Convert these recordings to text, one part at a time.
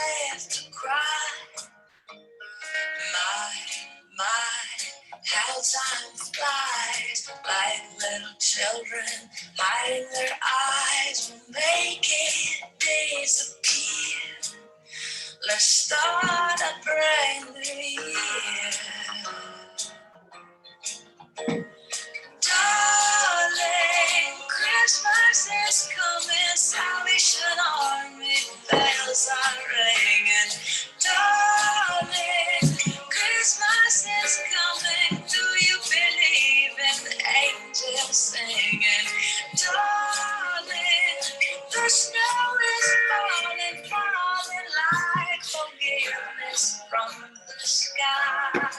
left to cry. My, how time flies, like little children hiding their eyes will make it disappear. Let's start a brand new year. Darling, Christmas is coming, Salvation Army bells are ringing. Darling, Christmas is coming, do you believe in the angels singing? Darling, the snow is falling, falling like forgiveness from the sky.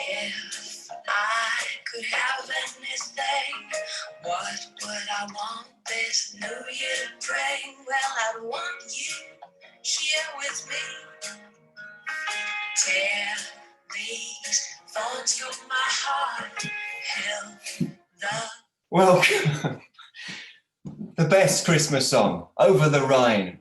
If I could have anything, what would I want this new year to bring? Well, I'd want you here with me. Tear these thorns from my heart, help the... Welcome. The best Christmas song, Over the Rhine.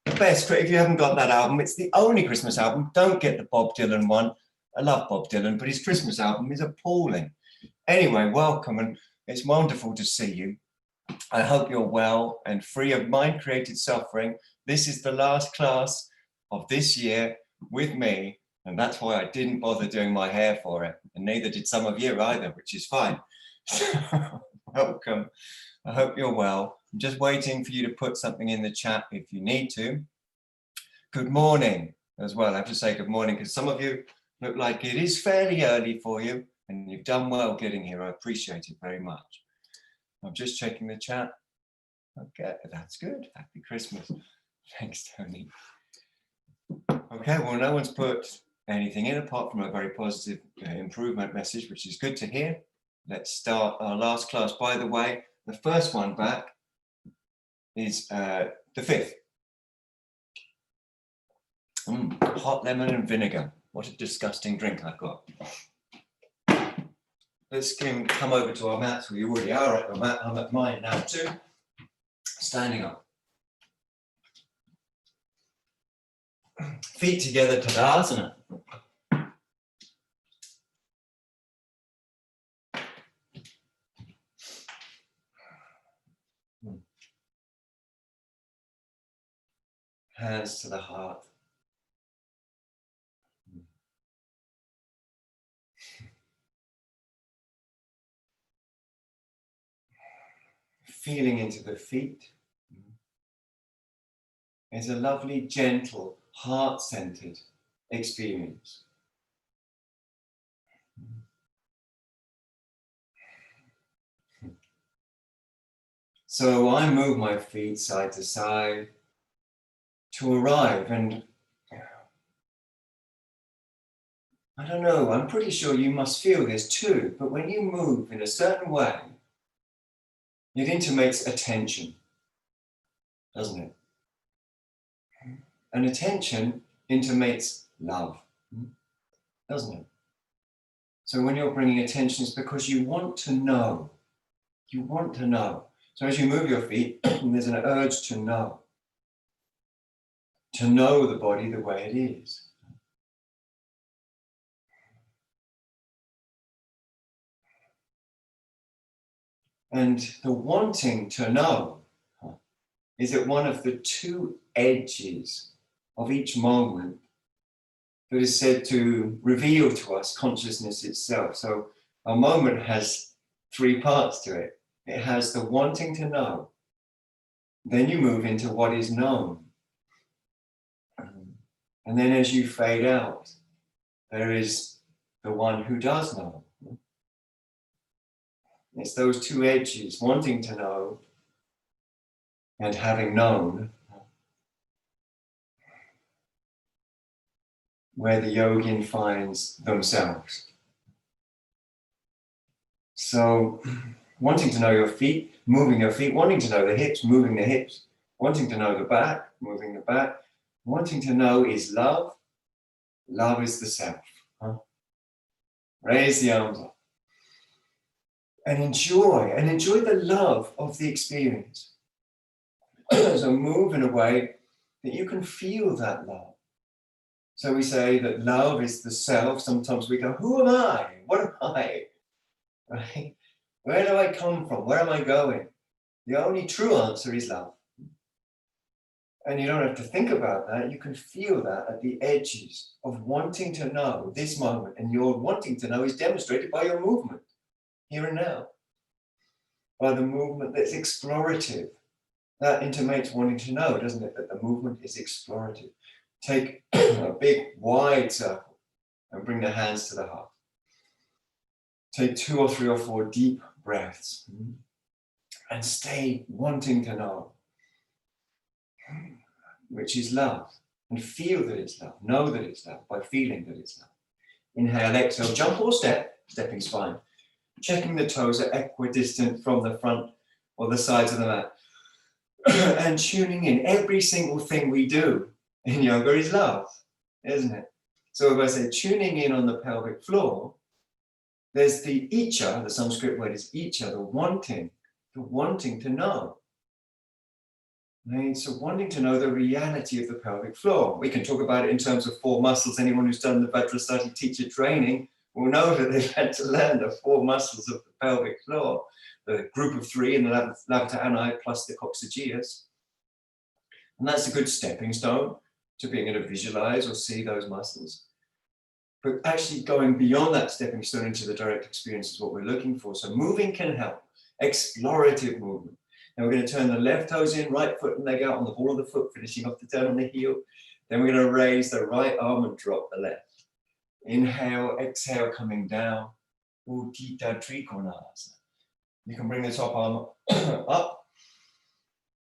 The best, if you haven't got that album, it's the only Christmas album. Don't get the Bob Dylan one. I love Bob Dylan, but his Christmas album is appalling. Anyway, welcome, and it's wonderful to see you. I hope you're well and free of mind-created suffering. This is the last class of this year with me, and that's why I didn't bother doing my hair for it, and neither did some of you either, which is fine. Welcome. I hope you're well. I'm just waiting for you to put something in the chat if you need to. Good morning as well. I have to say good morning because some of you look like it is fairly early for you and you've done well getting here. I appreciate it very much. I'm just checking the chat. Okay, that's good. Happy Christmas. Thanks, Tony. Okay, well, no one's put anything in apart from a very positive improvement message, which is good to hear. Let's start our last class. By the way, the first one back is the 5th. Hot lemon and vinegar. What a disgusting drink I've got. Let's come over to our mats. We already are at the mat. I'm at mine now too. Standing up. Feet together, Tadasana. Hands to the heart. Feeling into the feet. It's a lovely, gentle, heart-centered experience. So I move my feet side to side to arrive, and I don't know, I'm pretty sure you must feel this too, but when you move in a certain way, it intimates attention, doesn't it? And attention intimates love, doesn't it? So when you're bringing attention, it's because you want to know. You want to know. So as you move your feet, there's an urge to know the body the way it is. And the wanting to know is at one of the two edges of each moment that is said to reveal to us consciousness itself. So a moment has three parts to it. It has the wanting to know. Then you move into what is known. And then as you fade out, there is the one who does know. It's those two edges, wanting to know and having known, where the yogin finds themselves. So, wanting to know your feet, moving your feet, wanting to know the hips, moving the hips, wanting to know the back, moving the back. Wanting to know is love. Love is the self. Raise the arms up. and enjoy the love of the experience. So move in a way that you can feel that love. So we say that love is the self. Sometimes we go, who am I? What am I? Right? Where do I come from? Where am I going? The only true answer is love. And you don't have to think about that. You can feel that at the edges of wanting to know this moment. And your wanting to know is demonstrated by your movement here and now. By the movement that's explorative. That intimates wanting to know, doesn't it? That the movement is explorative. Take a big wide circle and bring the hands to the heart. Take 2 or 3 or 4 deep breaths and stay wanting to know, which is love, and feel that it's love, know that it's love by feeling that it's love. Inhale, exhale, jump or step, stepping spine, checking the toes are equidistant from the front or the sides of the mat, and tuning in. Every single thing we do in yoga is love, isn't it? So if I say tuning in on the pelvic floor, there's the icha, the Sanskrit word is icha, the wanting to know. Right? So wanting to know the reality of the pelvic floor. We can talk about it in terms of 4 muscles. Anyone who's done the Vajrasati teacher training will know that they've had to learn the 4 muscles of the pelvic floor, the group of 3 in the Lavata Ani plus the coccygeus. And that's a good stepping stone to being able to visualize or see those muscles. But actually going beyond that stepping stone into the direct experience is what we're looking for. So moving can help, explorative movement. Now we're going to turn the left toes in, right foot and leg out on the ball of the foot, finishing off the turn on the heel. Then we're going to raise the right arm and drop the left. Inhale, exhale, coming down. Uttita Trikonasana. You can bring the top arm up.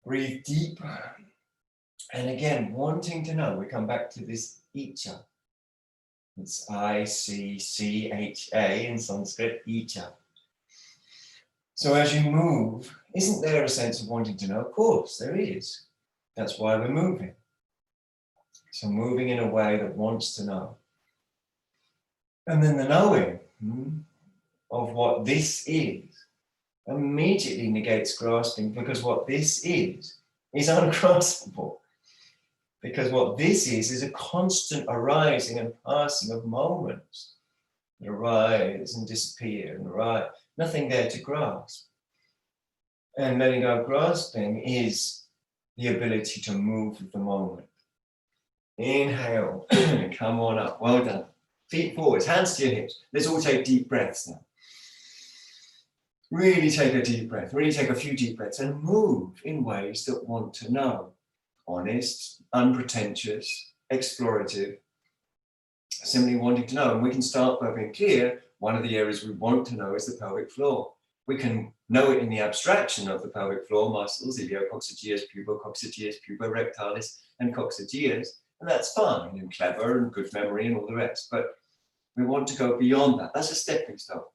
Breathe deep. And again, wanting to know, we come back to this icha. It's I-C-C-H-A in Sanskrit, icha. So as you move, isn't there a sense of wanting to know? Of course, there is. That's why we're moving. So moving in a way that wants to know. And then the knowing of what this is immediately negates grasping, because what this is ungraspable. Because what this is a constant arising and passing of moments that arise and disappear and arise. Nothing there to grasp. And letting go of grasping is the ability to move with the moment. Inhale, come on up, well done. Feet forwards, hands to your hips. Let's all take deep breaths now. Really take a deep breath, really take a few deep breaths and move in ways that want to know. Honest, unpretentious, explorative, simply wanting to know. And we can start by being clear, one of the areas we want to know is the pelvic floor. We can know it in the abstraction of the pelvic floor muscles, iliococcygeus, pubococcygeus, puborectalis, and coccygeus, and that's fine and clever and good memory and all the rest. But we want to go beyond that. That's a stepping stone.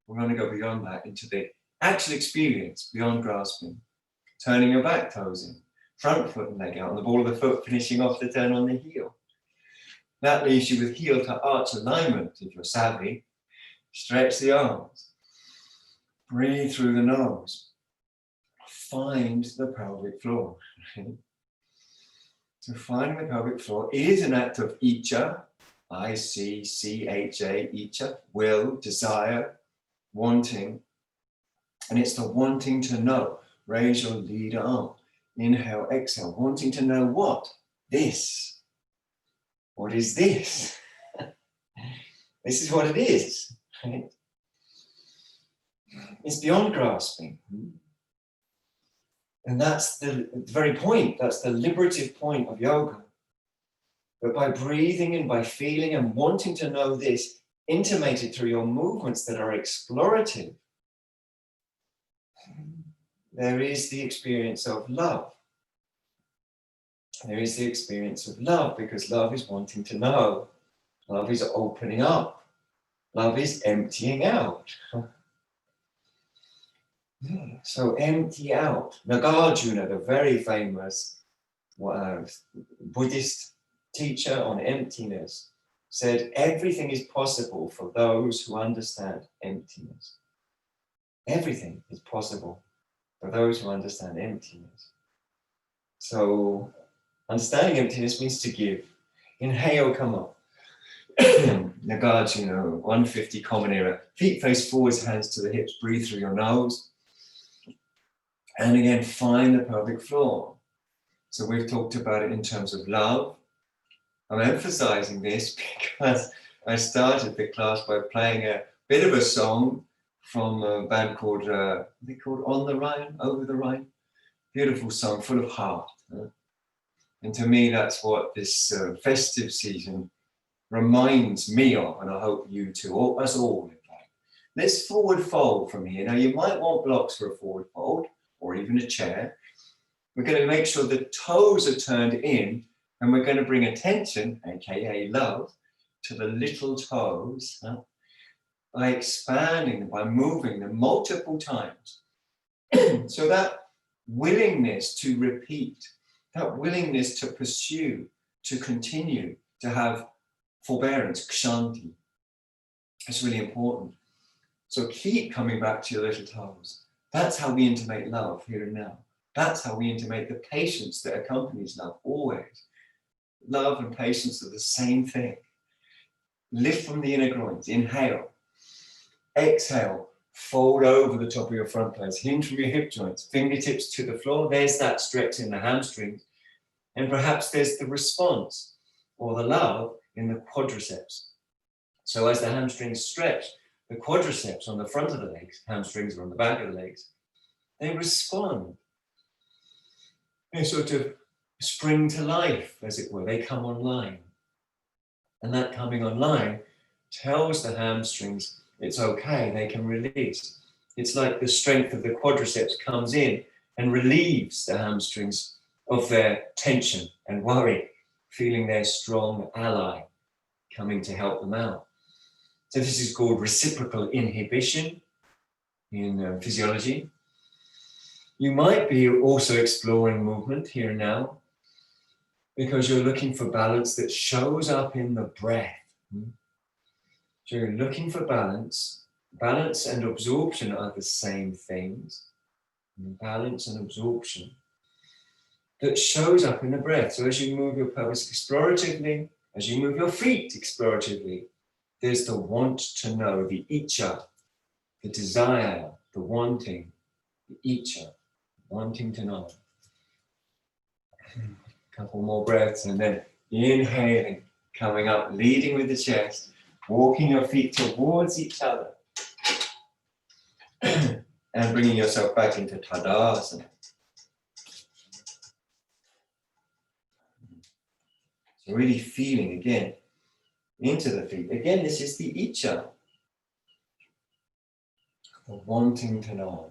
We're going to go beyond that into the actual experience, beyond grasping, turning your back toes in, front foot and leg out on the ball of the foot, finishing off the turn on the heel. That leaves you with heel to arch alignment. If you're savvy, stretch the arms. Breathe through the nose. Find the pelvic floor. So finding the pelvic floor is an act of icha, I-C-C-H-A, icha, will, desire, wanting. And it's the wanting to know. Raise your lead arm. Inhale, exhale. Wanting to know what? This. What is this? This is what it is. Right? It's beyond grasping. And that's the very point. That's the liberative point of yoga. But by breathing and by feeling and wanting to know this, intimated through your movements that are explorative, there is the experience of love. There is the experience of love, because love is wanting to know. Love is opening up. Love is emptying out. So empty out. Nagarjuna, the very famous Buddhist teacher on emptiness, said everything is possible for those who understand emptiness. Everything is possible for those who understand emptiness. So understanding emptiness means to give. Inhale, come up. Nagarjuna, 150 common era. Feet face forwards, hands to the hips. Breathe through your nose. And again, find the pelvic floor. So we've talked about it in terms of love. I'm emphasizing this because I started the class by playing a bit of a song from a band called, they called On the Rhine, Over the Rhine. Beautiful song, full of heart. And to me, that's what this festive season reminds me of, and I hope you too, or us all, in fact. Let's forward fold from here. Now, you might want blocks for a forward fold, or even a chair. We're going to make sure the toes are turned in, and we're going to bring attention, aka love, to the little toes, by expanding them, by moving them multiple times. So that willingness to repeat, that willingness to pursue, to continue, to have forbearance, kshanti. It's really important. So keep coming back to your little toes. That's how we intimate love here and now. That's how we intimate the patience that accompanies love, always. Love and patience are the same thing. Lift from the inner groins, inhale. Exhale, fold over the top of your front toes, hinge from your hip joints, fingertips to the floor. There's that stretch in the hamstrings. And perhaps there's the response or the love in the quadriceps. So as the hamstrings stretch, the quadriceps on the front of the legs, hamstrings are on the back of the legs, they respond. They sort of spring to life, as it were. They come online. And that coming online tells the hamstrings it's okay, they can release. It's like the strength of the quadriceps comes in and relieves the hamstrings of their tension and worry, feeling their strong ally coming to help them out. So this is called reciprocal inhibition in physiology. You might be also exploring movement here and now because you're looking for balance that shows up in the breath. So you're looking for balance. Balance and absorption are the same things. Balance and absorption that shows up in the breath. So as you move your pelvis exploratively, as you move your feet exploratively, there's the want to know, the icha, the desire, the wanting, the icha, wanting to know. A couple more breaths and then inhaling, coming up, leading with the chest, walking your feet towards each other and bringing yourself back into Tadasana. So really feeling again into the feet. Again, this is the icha, the wanting to know.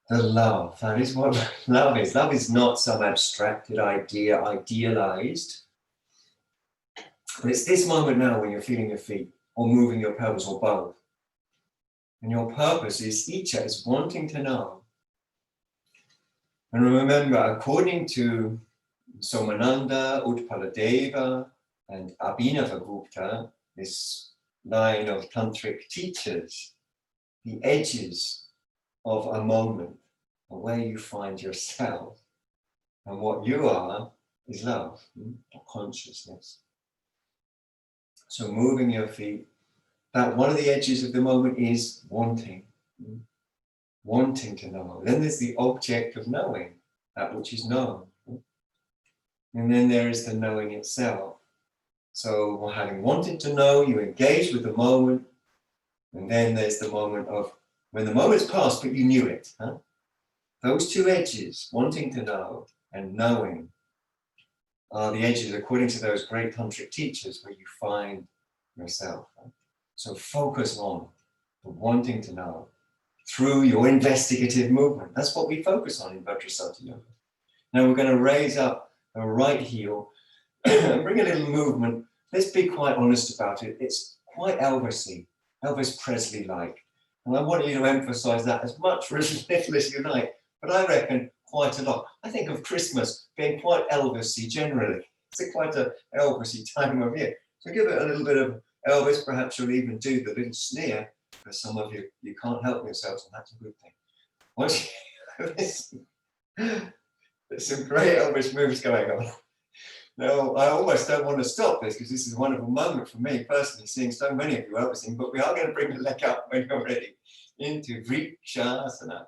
The love, that is what love is. Love is not some abstracted idea, idealized. But it's this moment now when you're feeling your feet or moving your pelvis or both. And your purpose is, icha is wanting to know. And remember, according to Somananda, Utpaladeva, and Abhinavagupta, this line of tantric teachers, the edges of a moment, where you find yourself, and what you are is love, or consciousness. So moving your feet, that one of the edges of the moment is wanting, wanting to know. Then there's the object of knowing, that which is known. And then there is the knowing itself. So having wanted to know, you engage with the moment, and then there's the moment of when the moment's passed, but you knew it. Those two edges, wanting to know and knowing, are the edges, according to those great tantric teachers, where you find yourself. So focus on the wanting to know through your investigative movement. That's what we focus on in Vajrasattva Yoga. Now we're going to raise up the right heel and bring a little movement. Let's be quite honest about it. It's quite Elvisy, Elvis Presley-like. And I want you to emphasize that as much or as little as you like, but I reckon quite a lot. I think of Christmas being quite Elvisy generally. It's quite a Elvisy time of year. So give it a little bit of Elvis, perhaps you'll even do the little sneer because some of you can't help yourselves, and that's a good thing. Once you there's some great Elvis moves going on. Now, I almost don't want to stop this because this is a wonderful moment for me personally, seeing so many of you Elvising, but we are going to bring the leg up when you're ready into Vrikshasana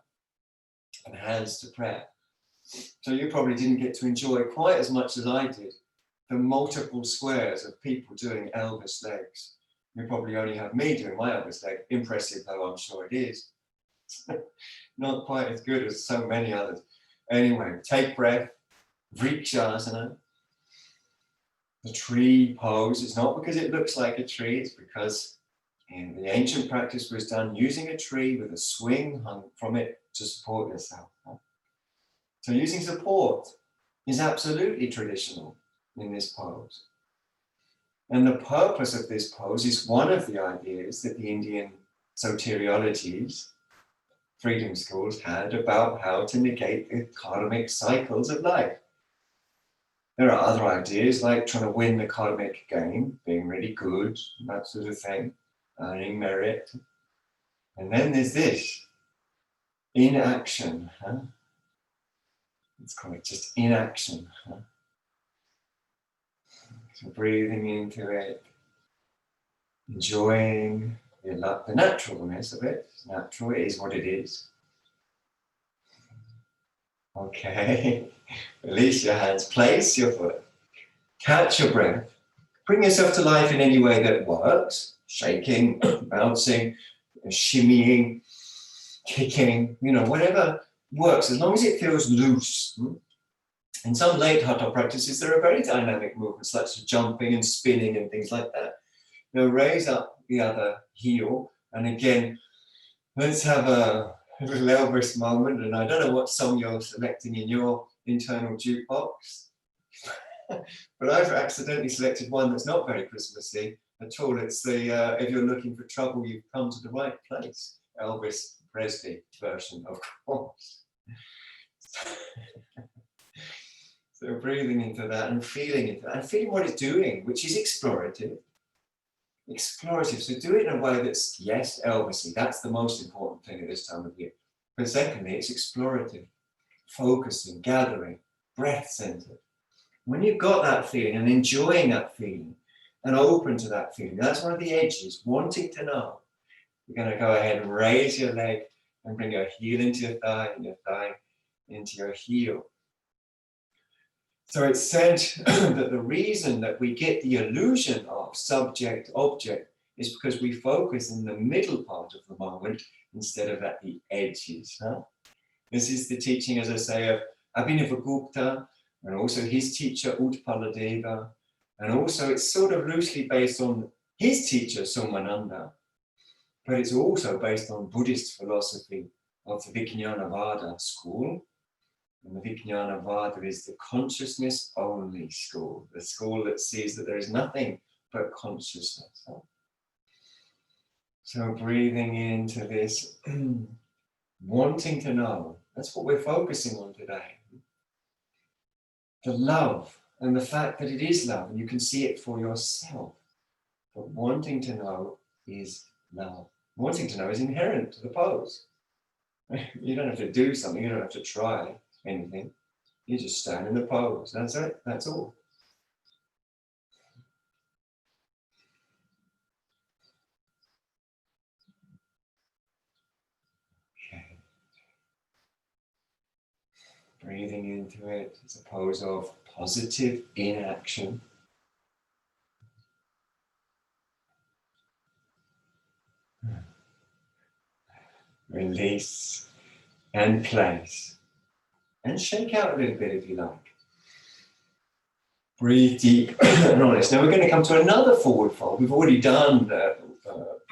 and hands to prayer. So you probably didn't get to enjoy quite as much as I did the multiple squares of people doing Elvis legs. You probably only have me doing my Elvis leg, impressive though I'm sure it is. Not quite as good as so many others. Anyway, take breath, Vrikshasana. The tree pose is not because it looks like a tree, it's because in the ancient practice was done using a tree with a swing hung from it to support yourself. So using support is absolutely traditional in this pose. And the purpose of this pose is one of the ideas that the Indian soteriologies, freedom schools, had about how to negate the karmic cycles of life. There are other ideas like trying to win the karmic game, being really good, that sort of thing, earning merit. And then there's this, inaction. It's called just inaction. So breathing into it, enjoying the naturalness of it. It's natural, it is what it is. Okay, release your hands, place your foot, catch your breath, bring yourself to life in any way that works, shaking, bouncing, shimmying, kicking, whatever works, as long as it feels loose. In some late hatha practices, there are very dynamic movements, such as jumping and spinning and things like that. Raise up the other heel, and again, let's have a little Elvis moment, and I don't know what song you're selecting in your internal jukebox, but I've accidentally selected one that's not very Christmassy at all. It's the if you're looking for trouble, you've come to the right place, Elvis Presley version, of course. So breathing into that and feeling into that, and feeling what it's doing, which is explorative. So do it in a way that's, yes, Elvisy. That's the most important thing at this time of year. But secondly, it's explorative, focusing, gathering, breath-centered. When you've got that feeling and enjoying that feeling and open to that feeling, that's one of the edges, wanting to know. You're going to go ahead and raise your leg and bring your heel into your thigh and your thigh into your heel. So it's said that the reason that we get the illusion of subject-object is because we focus in the middle part of the moment instead of at the edges. This is the teaching, as I say, of Abhinavagupta and also his teacher Utpaladeva, and also it's sort of loosely based on his teacher Somananda, but it's also based on Buddhist philosophy of the Vijnanavada school. And the Vijnanavada is the consciousness-only school, the school that sees that there is nothing but consciousness. So breathing into this, wanting to know, that's what we're focusing on today. The love and the fact that it is love, and you can see it for yourself. But wanting to know is love. Wanting to know is inherent to the pose. You don't have to do something, you don't have to try anything. You just stand in the pose. That's it. That's all. Okay. Breathing into it. It's a pose of positive inaction. Release and place. And shake out a little bit if you like. Breathe deep and honest. Now we're going to come to another forward fold. We've already done the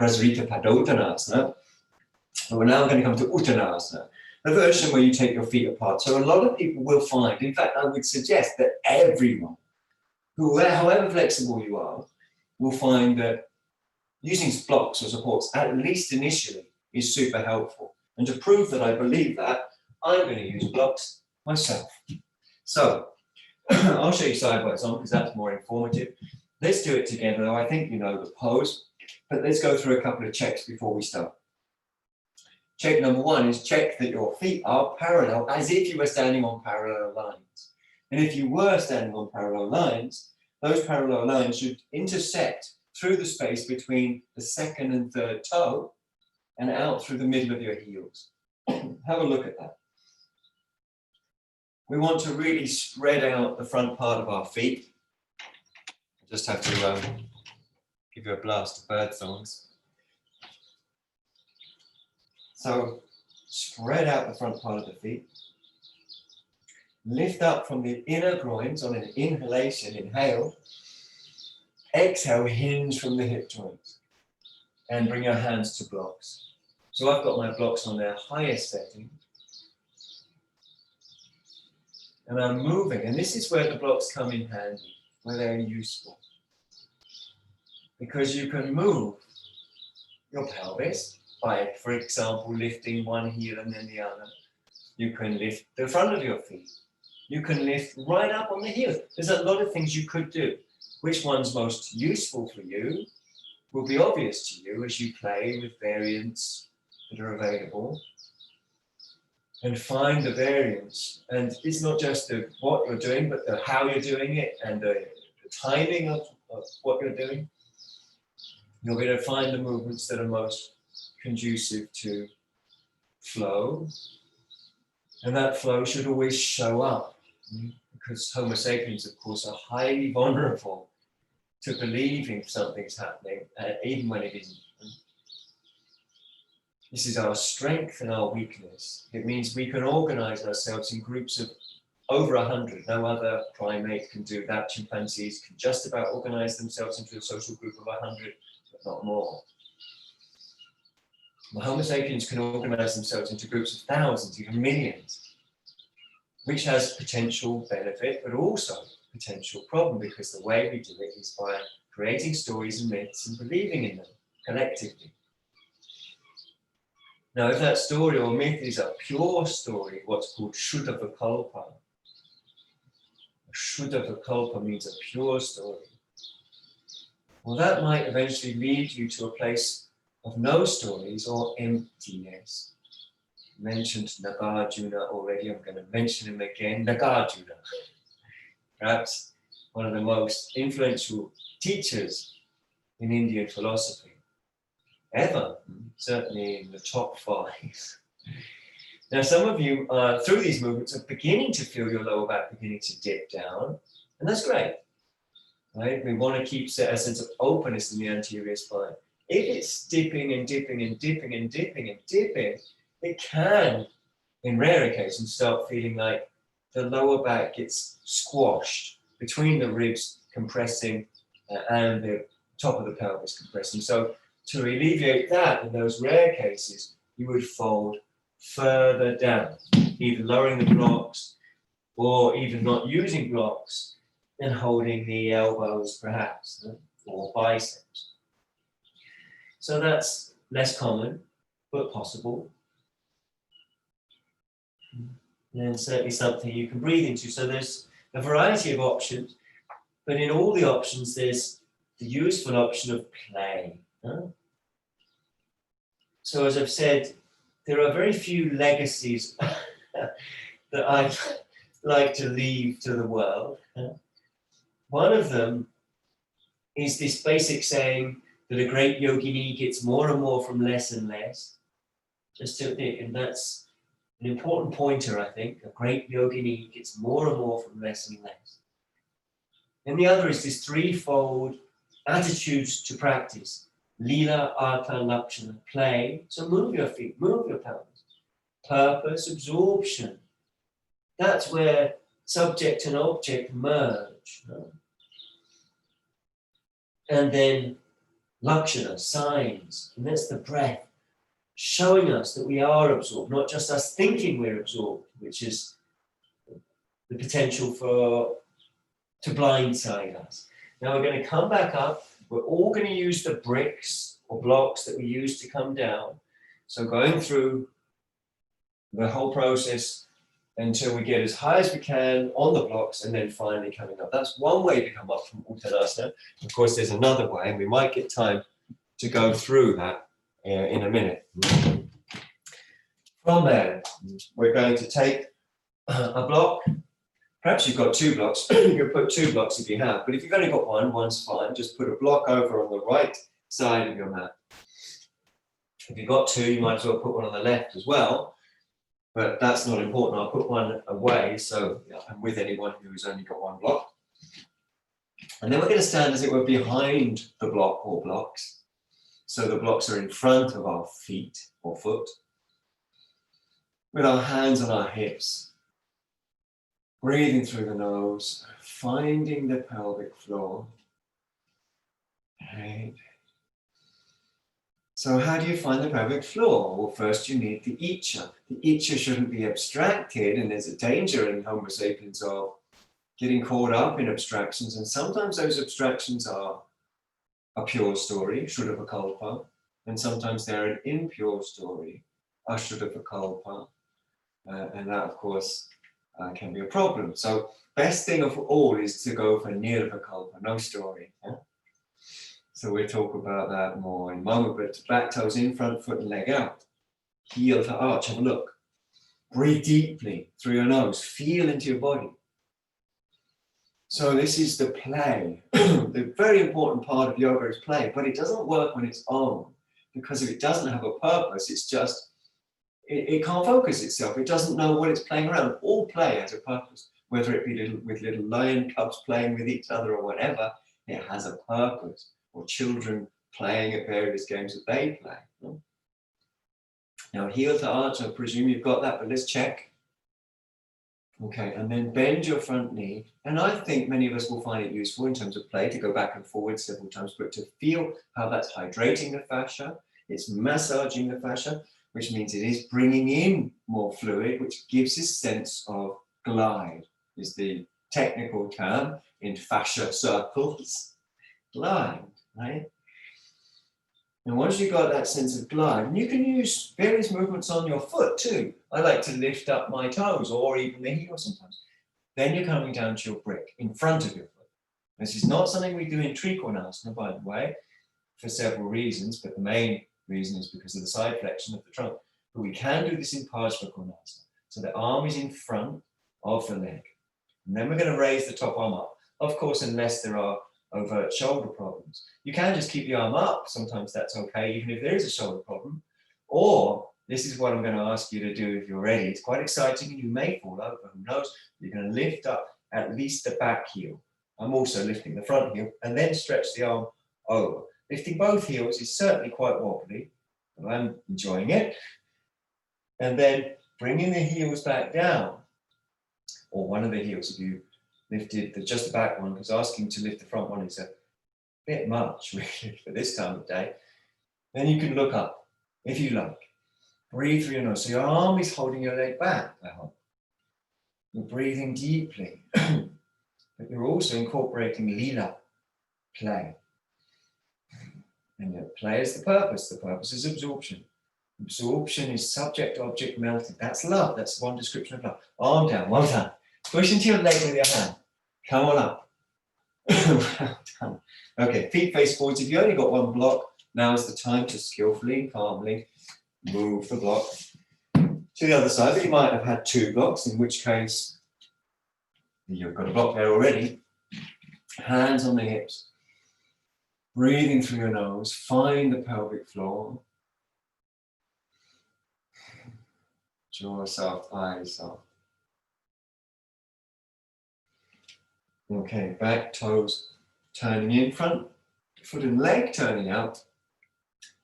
Prasarita Padottanasana, but we're now going to come to Uttanasana, a version where you take your feet apart. So a lot of people will find, in fact, I would suggest that everyone, however flexible you are, will find that using blocks or supports, at least initially, is super helpful. And to prove that I believe that, I'm going to use blocks myself. So I'll show you side by side because that's more informative. Let's do it together. I think you know the pose, but let's go through a couple of checks before we start. check number one is check that your feet are parallel, as if you were standing on parallel lines. And if you were standing on parallel lines, those parallel lines should intersect through the space between the second and third toe and out through the middle of your heels. Have a look at that. We want to really spread out the front part of our feet. I just have to give you a blast of bird songs. So spread out the front part of the feet. Lift up from the inner groins on an inhalation, inhale. Exhale, hinge from the hip joints. And bring your hands to blocks. So I've got my blocks on their highest setting. And I'm moving, and this is where the blocks come in handy, where they're useful. Because you can move your pelvis by, for example, lifting one heel and then the other. You can lift the front of your feet. You can lift right up on the heels. There's a lot of things you could do. Which one's most useful for you will be obvious to you as you play with variants that are available. And find the variants. And it's not just the what you're doing, but the how you're doing it and the timing of what you're doing. You'll be able to find the movements that are most conducive to flow. And that flow should always show up. Because Homo sapiens, of course, are highly vulnerable to believing something's happening, even when it isn't. This is our strength and our weakness. It means we can organize ourselves in groups of over 100. No other primate can do that. Chimpanzees can just about organize themselves into a social group of 100, but not more. The Homo sapiens can organize themselves into groups of thousands, even millions, which has potential benefit, but also potential problem, because the way we do it is by creating stories and myths and believing in them collectively. Now, if that story or myth is a pure story, what's called Shuddha Vikalpa. Shuddha Vikalpa means a pure story. Well, that might eventually lead you to a place of no stories or emptiness. I mentioned Nagarjuna already, I'm going to mention him again, Nagarjuna. Perhaps one of the most influential teachers in Indian philosophy ever, certainly in the top 5. Now, some of you through these movements are beginning to feel your lower back beginning to dip down, and that's great. Right? We want to keep a sense of openness in the anterior spine. If it's dipping and dipping and dipping and dipping and dipping, it can, in rare occasions, start feeling like the lower back gets squashed between the ribs compressing and the top of the pelvis compressing. So to alleviate that, in those rare cases, you would fold further down, either lowering the blocks or even not using blocks and holding the elbows perhaps, or biceps. So that's less common, but possible. And certainly something you can breathe into. So there's a variety of options, but in all the options, there's the useful option of play. So as I've said, there are very few legacies that I'd like to leave to the world. One of them is this basic saying that a great yogini gets more and more from less and less. And that's an important pointer, I think. A great yogini gets more and more from less and less. And the other is this threefold attitudes to practice. Lila, Artha, Lakshana, play. So move your feet, move your pelvis. Purpose, absorption. That's where subject and object merge. And then Lakshana, signs. And that's the breath, showing us that we are absorbed, not just us thinking we're absorbed, which is the potential to blindside us. Now we're going to come back up. We're all going to use the bricks or blocks that we use to come down. So going through the whole process until we get as high as we can on the blocks and then finally coming up. That's one way to come up from Uttanasana. Of course, there's another way, and we might get time to go through that in a minute. From there, we're going to take a block. Perhaps you've got 2 blocks. You can put 2 blocks if you have, but if you've only got one, one's fine. Just put a block over on the right side of your mat. If you've got 2, you might as well put one on the left as well, but that's not important. I'll put one away, so I'm with anyone who's only got 1 block. And then we're going to stand, as it were, behind the block or blocks. So the blocks are in front of our feet or foot, with our hands on our hips, breathing through the nose, finding the pelvic floor. Right. So how do you find the pelvic floor? Well, first you need the Icha. The Icha shouldn't be abstracted, and there's a danger in Homo sapiens of getting caught up in abstractions, and sometimes those abstractions are a pure story, Shuddha and sometimes they're an impure story, Ashuddha, and that, of course, can be a problem. So best thing of all is to go for Nirvikalpa, no story. Yeah? So we'll talk about that more in a moment, but back toes in, front foot and leg out. Heel to arch, have a look. Breathe deeply through your nose, feel into your body. So this is the play. The very important part of yoga is play, but it doesn't work on its own, because if it doesn't have a purpose, it's just, it can't focus itself. It doesn't know what it's playing around. All play has a purpose, whether it be with little lion cubs playing with each other or whatever, it has a purpose. Or children playing at various games that they play. Now, heel to arch, I presume you've got that, but let's check. Okay, and then bend your front knee. And I think many of us will find it useful in terms of play to go back and forward several times, but to feel how that's hydrating the fascia, it's massaging the fascia, which means it is bringing in more fluid, which gives this sense of glide, is the technical term in fascia circles. Glide, right? And once you've got that sense of glide, and you can use various movements on your foot too. I like to lift up my toes or even the heel sometimes. Then you're coming down to your brick in front of your foot. This is not something we do in Trikonasana, by the way, for several reasons, but the main reason is because of the side flexion of the trunk. But we can do this in Parsvakonasana. So the arm is in front of the leg. And then we're going to raise the top arm up. Of course, unless there are overt shoulder problems. You can just keep the arm up. Sometimes that's okay, even if there is a shoulder problem. Or, this is what I'm going to ask you to do if you're ready. It's quite exciting and you may fall over, who knows? You're going to lift up at least the back heel. I'm also lifting the front heel and then stretch the arm over. Lifting both heels is certainly quite wobbly, but I'm enjoying it. And then bringing the heels back down, or one of the heels if you lifted just the back one, because asking to lift the front one is a bit much really for this time of day. Then you can look up if you like. Breathe through your nose. So your arm is holding your leg back, I hope. You're breathing deeply, but you're also incorporating lila, play. And your play is the purpose. The purpose is absorption. Absorption is subject-object melting. That's love. That's one description of love. Arm down, well done. Push into your leg with your hand. Come on up. Well done. Okay, feet face forwards. If you only got one block, now is the time to skillfully and calmly move the block to the other side. But you might have had 2 blocks, in which case you've got a block there already. Hands on the hips. Breathing through your nose. Find the pelvic floor. Jaw soft, eyes soft. Okay, back toes turning in, front foot and leg turning out,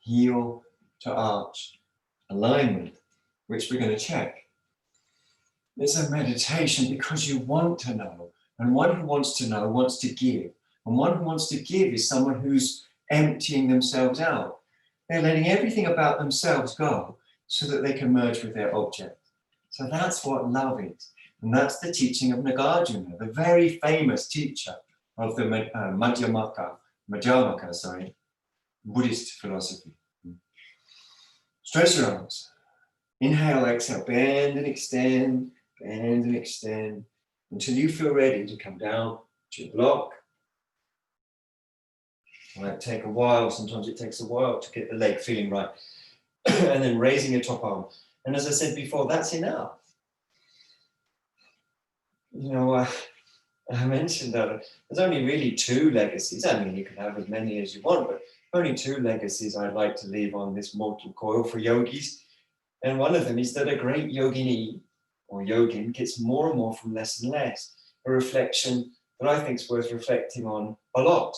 heel to arch alignment, which we're going to check. It's a meditation because you want to know, and one who wants to know wants to give, and one who wants to give is someone who's emptying themselves out. They're letting everything about themselves go so that they can merge with their object. So that's what love is. And that's the teaching of Nagarjuna, the very famous teacher of the Madhyamaka, Buddhist philosophy. Stretch your arms. Inhale, exhale, bend and extend until you feel ready to come down to your block. It might take a while, sometimes it takes a while to get the leg feeling right. And then raising your top arm. And as I said before, that's enough. You know, I mentioned that there's only really 2 legacies. I mean, you can have as many as you want, but only 2 legacies I'd like to leave on this mortal coil for yogis. And one of them is that a great yogini or yogin gets more and more from less and less. A reflection that I think is worth reflecting on a lot.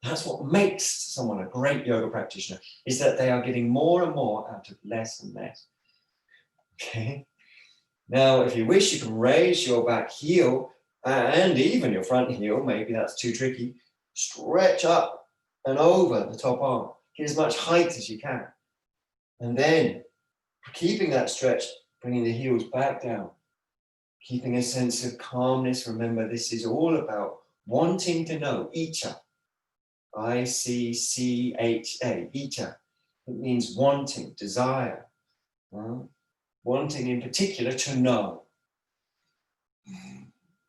That's what makes someone a great yoga practitioner, is that they are getting more and more out of less and less. Okay. Now, if you wish, you can raise your back heel and even your front heel. Maybe that's too tricky. Stretch up and over the top arm. Get as much height as you can. And then, keeping that stretch, bringing the heels back down. Keeping a sense of calmness. Remember, this is all about wanting to know. Icha. I-C-C-H-A. Icha. It means wanting, desire. Wanting in particular to know.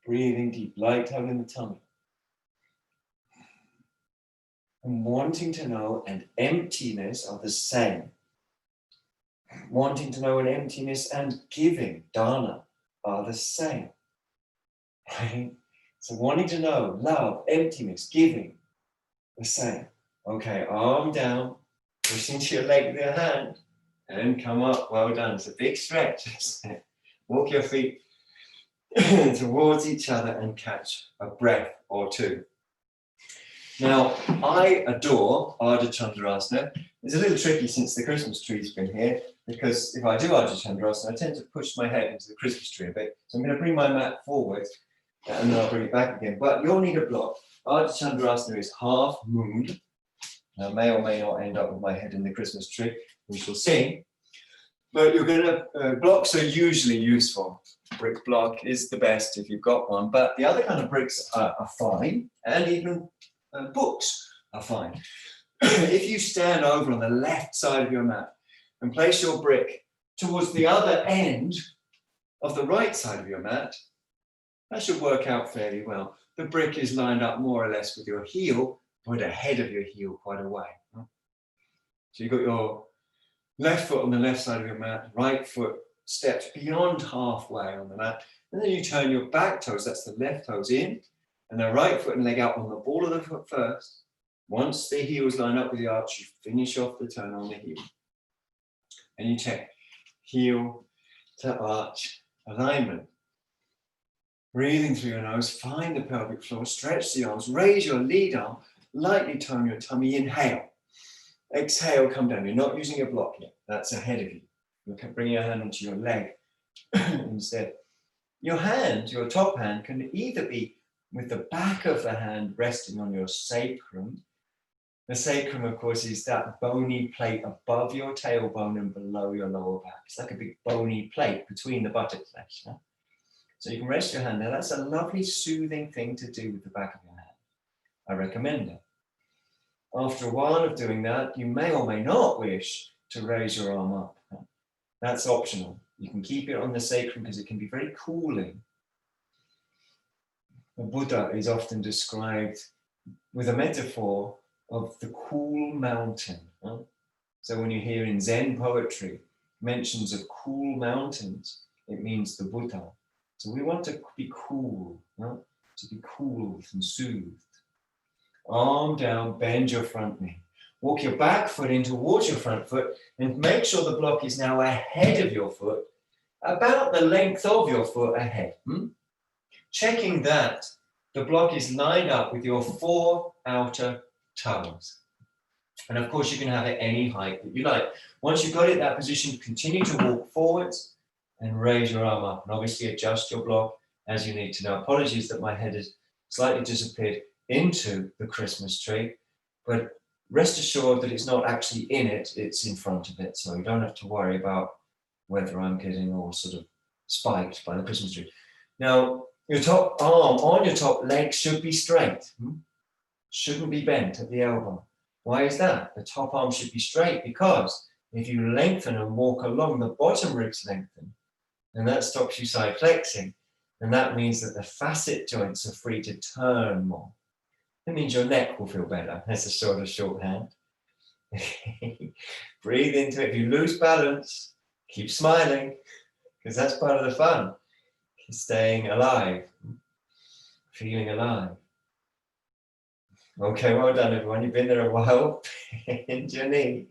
Breathing deep, light out in the tummy. And wanting to know and emptiness are the same. Wanting to know and emptiness and giving, dana, are the same. Right? So wanting to know, love, emptiness, giving, the same. Okay, arm down, push into your leg with your hand, and come up. Well done. It's a big stretch. Walk your feet towards each other and catch a breath or 2. Now, I adore Ardha Chandrasana. It's a little tricky since the Christmas tree's been here, because if I do Ardha Chandrasana, I tend to push my head into the Christmas tree a bit. So I'm going to bring my mat forward and then I'll bring it back again. But you'll need a block. Ardha Chandrasana is half moon. I may or may not end up with my head in the Christmas tree. We shall see. But you're going to, blocks are usually useful. Brick block is the best if you've got one. But the other kind of bricks are fine. And even books are fine. If you stand over on the left side of your mat and place your brick towards the other end of the right side of your mat, that should work out fairly well. The brick is lined up more or less with your heel, but ahead of your heel quite a way. So you've got your left foot on the left side of your mat, right foot steps beyond halfway on the mat, and then you turn your back toes, that's the left toes in, and the right foot and leg out on the ball of the foot first. Once the heels line up with the arch, you finish off the turn on the heel. And you check heel to arch alignment. Breathing through your nose, find the pelvic floor, stretch the arms, raise your lead arm, lightly tone your tummy, inhale. Exhale, come down. You're not using a block yet, that's ahead of you. You can bring your hand onto your leg instead. Your hand, your top hand, can either be with the back of the hand resting on your sacrum. The sacrum, of course, is that bony plate above your tailbone and below your lower back. It's like a big bony plate between the buttocks. Yeah? So you can rest your hand there. That's a lovely soothing thing to do with the back of your hand. I recommend it. After a while of doing that, you may or may not wish to raise your arm up. That's optional. You can keep it on the sacrum because it can be very cooling. The Buddha is often described with a metaphor of the cool mountain. So when you hear in Zen poetry mentions of cool mountains, it means the Buddha. So we want to be cool, to be cooled and soothed. Arm down, bend your front knee. Walk your back foot in towards your front foot and make sure the block is now ahead of your foot, about the length of your foot ahead. Checking that the block is lined up with your 4 outer toes. And of course, you can have it any height that you like. Once you've got it in that position, continue to walk forwards and raise your arm up. And obviously adjust your block as you need to. Now, apologies that my head has slightly disappeared into the Christmas tree, but rest assured that it's not actually in it, it's in front of it. So you don't have to worry about whether I'm getting all sort of spiked by the Christmas tree. Now, your top arm on your top leg should be straight. Shouldn't be bent at the elbow. Why is that? The top arm should be straight because if you lengthen and walk along, the bottom ribs lengthen, and that stops you side flexing. And that means that the facet joints are free to turn more. It means your neck will feel better. That's a sort of shorthand. Breathe into it. If you lose balance, Keep smiling, because that's part of the fun. Staying alive, feeling alive. Okay, well done everyone. You've been there a while. Bend your knee.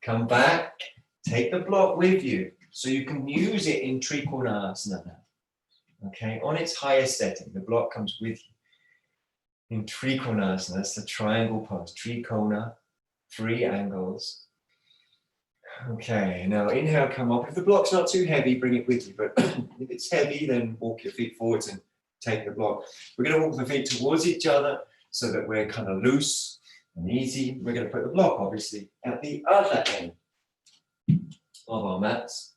Come back. Take the block with you so you can use it in Trikonasana now. Okay, on its highest setting, the block comes with you. In Trikonasana, that's the triangle pose. Trikona, 3 angles. Okay, now inhale, come up. If the block's not too heavy, bring it with you. But if it's heavy, then walk your feet forwards and take the block. We're going to walk the feet towards each other so that we're kind of loose and easy. We're going to put the block, obviously, at the other end of our mats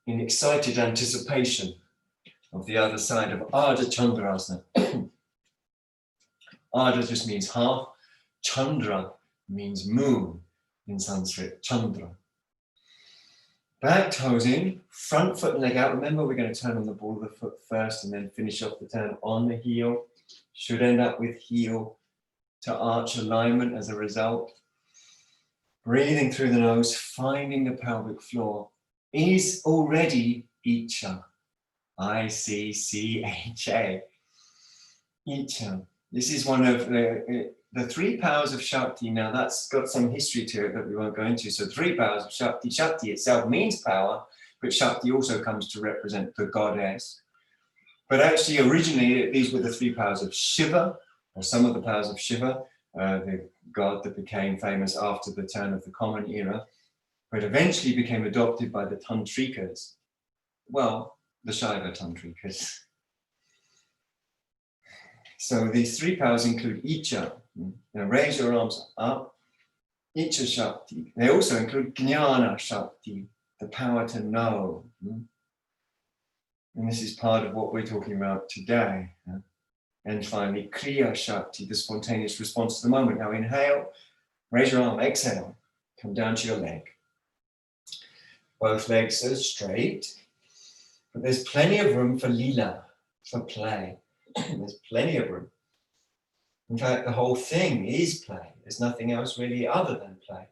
in excited anticipation of the other side of Ardha Chandrasana. Ardha just means half. Chandra means moon in Sanskrit, Chandra. Back toes in, front foot and leg out. Remember, we're going to turn on the ball of the foot first and then finish off the turn on the heel. Should end up with heel to arch alignment as a result. Breathing through the nose, finding the pelvic floor is already Icha. I-C-C-H-A. Icha. This is one of the 3 powers of Shakti. Now that's got some history to it that we won't go into. So 3 powers of Shakti. Shakti itself means power, but Shakti also comes to represent the goddess. But actually originally these were the 3 powers of Shiva, or some of the powers of Shiva, the god that became famous after the turn of the Common Era, but eventually became adopted by the Tantrikas. Well, the Shaiva Tantrikas. So these 3 powers include Icha. Now raise your arms up. Icha Shakti. They also include Jnana Shakti, the power to know. And this is part of what we're talking about today. And finally, Kriya Shakti, the spontaneous response to the moment. Now inhale, raise your arm, exhale, come down to your leg. Both legs are straight, but there's plenty of room for lila, for play. There's plenty of room. In fact, the whole thing is play. There's nothing else really other than play.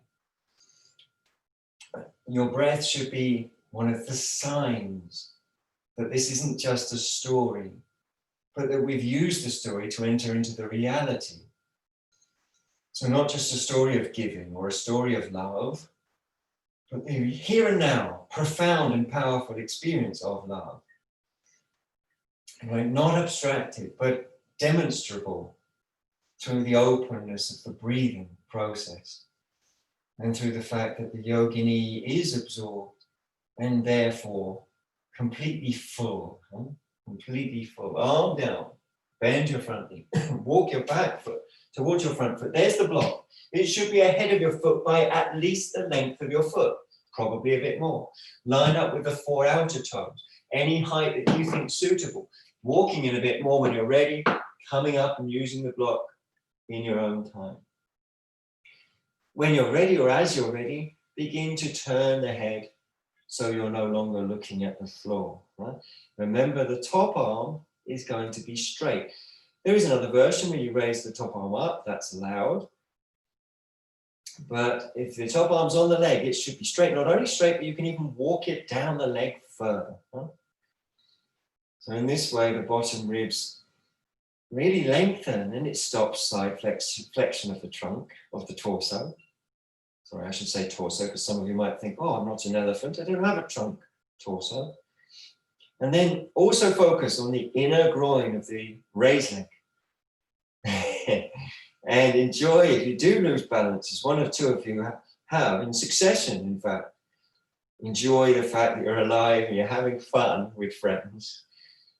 Your breath should be one of the signs that this isn't just a story, but that we've used the story to enter into the reality. So not just a story of giving or a story of love, but the here and now, profound and powerful experience of love. Right? Not abstracted, but demonstrable through the openness of the breathing process and through the fact that the yogini is absorbed and therefore completely full. Completely full. Arm down, bend your front knee, walk your back foot towards your front foot. There's the block. It should be ahead of your foot by at least the length of your foot, probably a bit more. Line up with the 4 outer toes, any height that you think suitable. Walking in a bit more when you're ready, coming up and using the block in your own time. When you're ready, or as you're ready, begin to turn the head so you're no longer looking at the floor. Right? Remember, the top arm is going to be straight. There is another version where you raise the top arm up, that's allowed. But if the top arm's on the leg, it should be straight. Not only straight, but you can even walk it down the leg further. Right? So in this way, the bottom ribs really lengthen and it stops side flexion of the trunk, of the torso. Sorry, I should say torso, because some of you might think, oh, I'm not an elephant, I don't have a trunk torso. And then also focus on the inner groin of the raised leg. And enjoy, if you do lose balance, as one or two of you have in succession, in fact, enjoy the fact that you're alive and you're having fun with friends.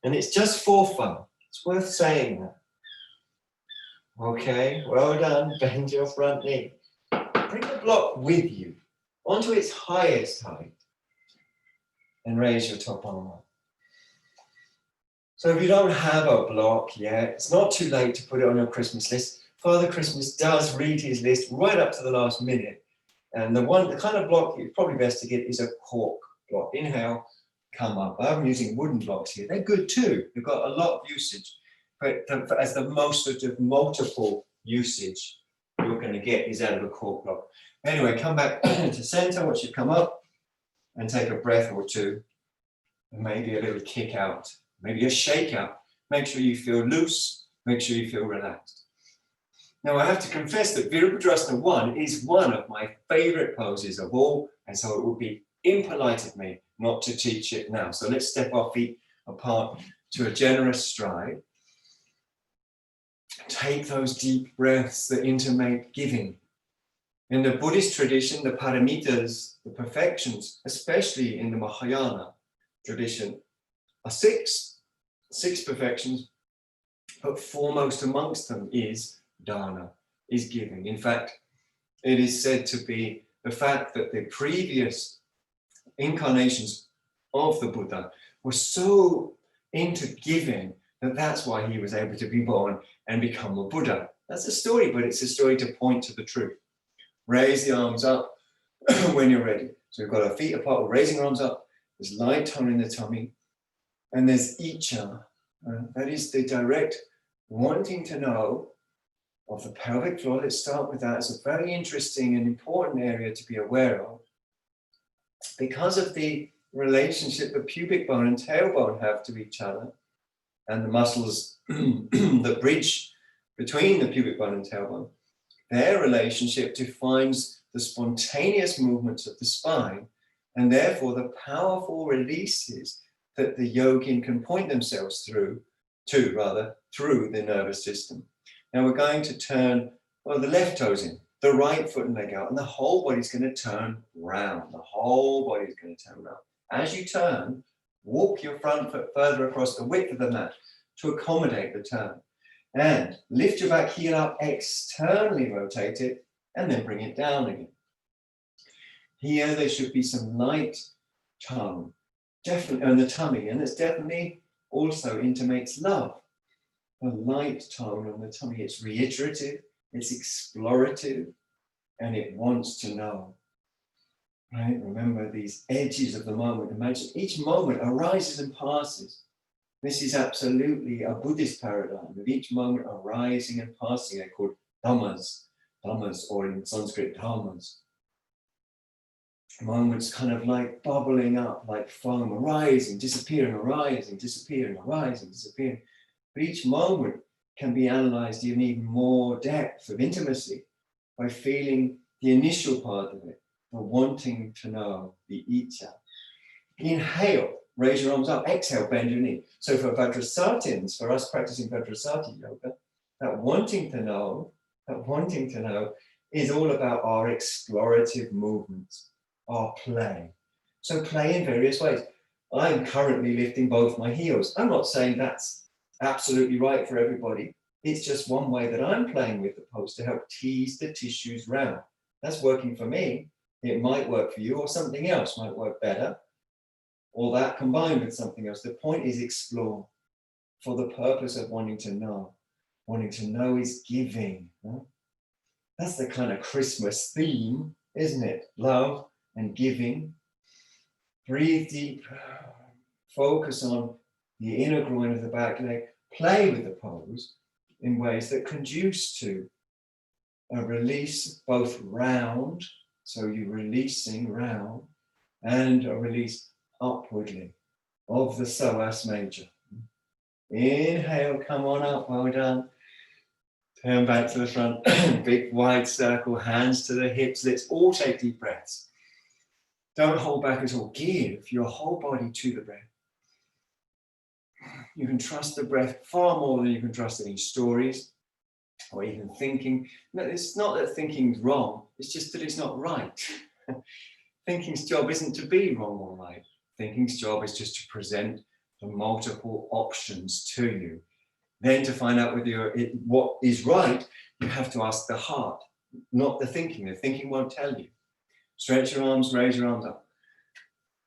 And it's just for fun. It's worth saying that. Okay, well done. Bend your front knee. Bring the block with you onto its highest height and raise your top arm up. So if you don't have a block yet, it's not too late to put it on your Christmas list. Father Christmas does read his list right up to the last minute. And the kind of block it's probably best to get is a cork block. Inhale, come up. I'm using wooden blocks here. They're good too. They've got a lot of usage. But as the most sort of multiple usage you're going to get is out of a cork block. Anyway, come back to center once you come up. and take a breath or two, and maybe a little kick out, maybe a shake out. Make sure you feel loose, make sure you feel relaxed. Now I have to confess that Virabhadrasana 1 is one of my favorite poses of all, and so it would be impolite of me not to teach it now. So let's step our feet apart to a generous stride. Take those deep breaths that intimate giving. In the Buddhist tradition, the paramitas, the perfections, especially in the Mahayana tradition, are six perfections, but foremost amongst them is dana, is giving. In fact, it is said to be the fact that the previous incarnations of the Buddha were so into giving that that's why he was able to be born and become a Buddha. That's a story, but it's a story to point to the truth. Raise the arms up when you're ready. So we've got our feet apart, we're raising our arms up. There's light tone in the tummy. And there's icha. That is the direct wanting to know of the pelvic floor. Let's start with that. It's a very interesting and important area to be aware of. Because of the relationship the pubic bone and tailbone have to each other, and the muscles that bridge between the pubic bone and tailbone, their relationship defines the spontaneous movements of the spine, and therefore the powerful releases that the yogin can point themselves through the nervous system. Now we're going to turn the left toes in, the right foot and leg out, and the whole body's going to turn round. The whole body's going to turn round. As you turn, walk your front foot further across the width of the mat to accommodate the turn. And lift your back heel up, externally rotate it, and then bring it down again. Here there should be some light tongue, definitely on the tummy, and it's definitely also intimates love. A light tone on the tummy. It's reiterative, it's explorative, and it wants to know. Right? Remember these edges of the moment. Imagine each moment arises and passes. This is absolutely a Buddhist paradigm of each moment arising and passing. They're called dhammas, or in Sanskrit, dhammas. Moments kind of like bubbling up, like foam, arising, disappearing, arising, disappearing, arising, disappearing. But each moment can be analyzed in even more depth of intimacy by feeling the initial part of it, the wanting to know, the icha. Inhale, raise your arms up. Exhale, bend your knee. So for Vajrasatins, for us practicing Vajrasati yoga, that wanting to know is all about our explorative movements, our play. So play in various ways. I'm currently lifting both my heels. I'm not saying that's absolutely right for everybody. It's just one way that I'm playing with the pose to help tease the tissues round. That's working for me. It might work for you, or something else might work better, or that combined with something else. The point is explore for the purpose of wanting to know. Wanting to know is giving. Huh? That's the kind of Christmas theme, isn't it? Love and giving. Breathe deep. Focus on the inner groin of the back leg. Play with the pose in ways that conduce to a release both round, so you're releasing round, and a release upwardly of the psoas major. Inhale, come on up, well done. Turn back to the front, big wide circle, hands to the hips. Let's all take deep breaths. Don't hold back at all. Give your whole body to the breath. You can trust the breath far more than you can trust any stories or even thinking. No, it's not that thinking's wrong, it's just that it's not right. Thinking's job isn't to be wrong or right. Thinking's job is just to present the multiple options to you. Then to find out whether what is right, you have to ask the heart, not the thinking. The thinking won't tell you. Stretch your arms, raise your arms up.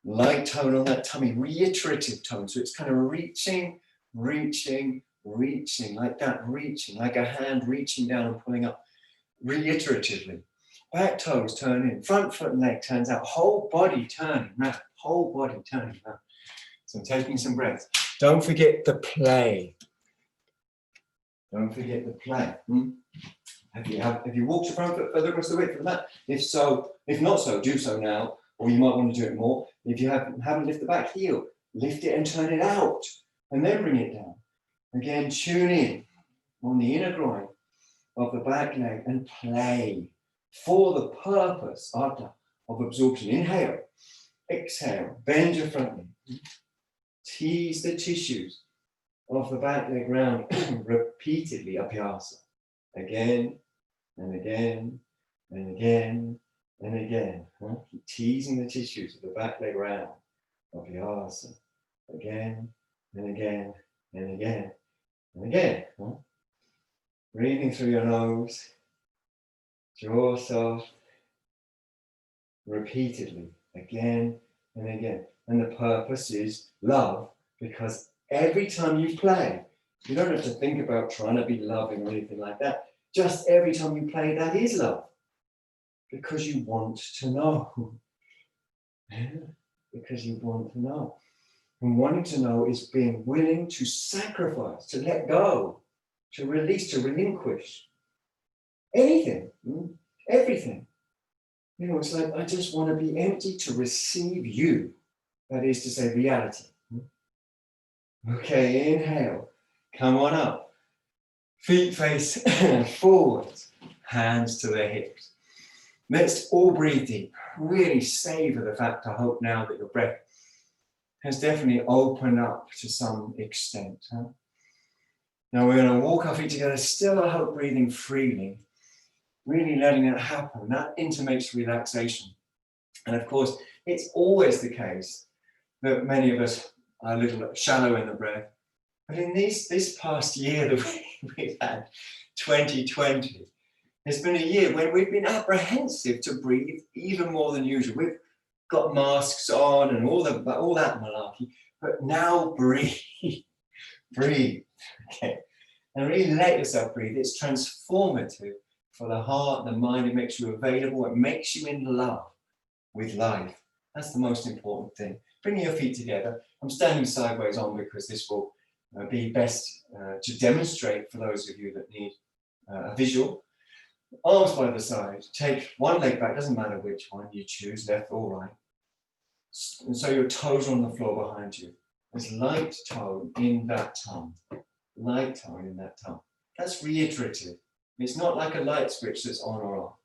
Light tone on that tummy, reiterative tone. So it's kind of reaching, reaching, reaching, like that, reaching, like a hand reaching down and pulling up, reiteratively. Back toes turn in, front foot and leg turns out, whole body turning round, whole body turning round. So taking some breaths. Don't forget the play. Don't forget the play. Have you walked your front foot further across the width of the mat? If so, if not so, do so now. Or you might want to do it more. If you haven't lifted the back heel, lift it and turn it out, and then bring it down. Again, tune in on the inner groin of the back leg and play for the purpose of absorption. Inhale, exhale, bend your front knee. Tease the tissues of the back leg round repeatedly, abhyasa. Again and again and again and again. Keep teasing the tissues of the back leg round, abhyasa. Again and again and again and again. Breathing through your nose, jaw soft, repeatedly, again and again. And the purpose is love, because every time you play, you don't have to think about trying to be loving or anything like that. Just every time you play, that is love, because you want to know. Because you want to know. And wanting to know is being willing to sacrifice, to let go, to release, to relinquish anything, everything. You know, it's like, I just want to be empty to receive you. That is to say, reality. Okay, inhale, come on up. Feet face forwards, hands to the hips. Let's all breathe deep. Really savor the fact, I hope now, that your breath has definitely opened up to some extent. Now we're going to walk our feet together, still I hope breathing freely, really letting it happen. That intimates relaxation. And of course, it's always the case that many of us are a little shallow in the breath. But in this past year that we've had, 2020, it's been a year when we've been apprehensive to breathe even more than usual. We've got masks on and all that malarkey, but now breathe, breathe, okay? And really let yourself breathe. It's transformative for the heart, the mind. It makes you available. It makes you in love with life. That's the most important thing. Bringing your feet together. I'm standing sideways on because this will be best to demonstrate for those of you that need a visual. Arms by the side. Take one leg back, doesn't matter which one you choose, left or right. And so your toes are on the floor behind you. There's light tone in that tongue. Light tone in that tongue. That's reiterative. It's not like a light switch that's on or off.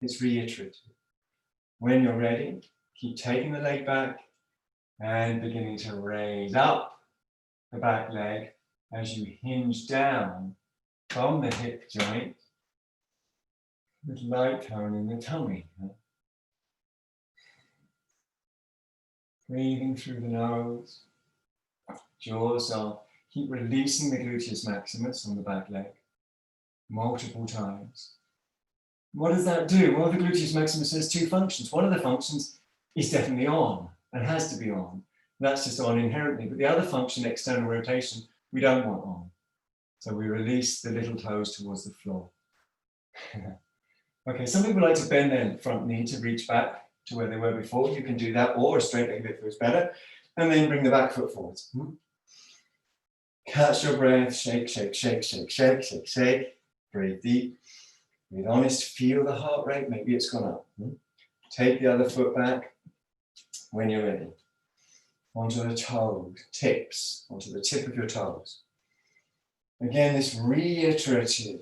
It's reiterative. When you're ready, keep taking the leg back and beginning to raise up the back leg as you hinge down from the hip joint with light tone in the tummy. Breathing through the nose, jaws off. Keep releasing the gluteus maximus on the back leg multiple times. What does that do? Well, the gluteus maximus has two functions. One of the functions is definitely on and has to be on. That's just on inherently. But the other function, external rotation, we don't want on. So we release the little toes towards the floor. Okay, some people like to bend their front knee to reach back to where they were before. You can do that, or a straight leg lift feels better. And then bring the back foot forwards. Catch your breath, shake, shake, shake, shake, shake, shake, shake. Breathe deep, breathe honest, feel the heart rate, maybe it's gone up. Take the other foot back when you're ready. Onto the toes, tips, onto the tip of your toes. Again, this reiterative.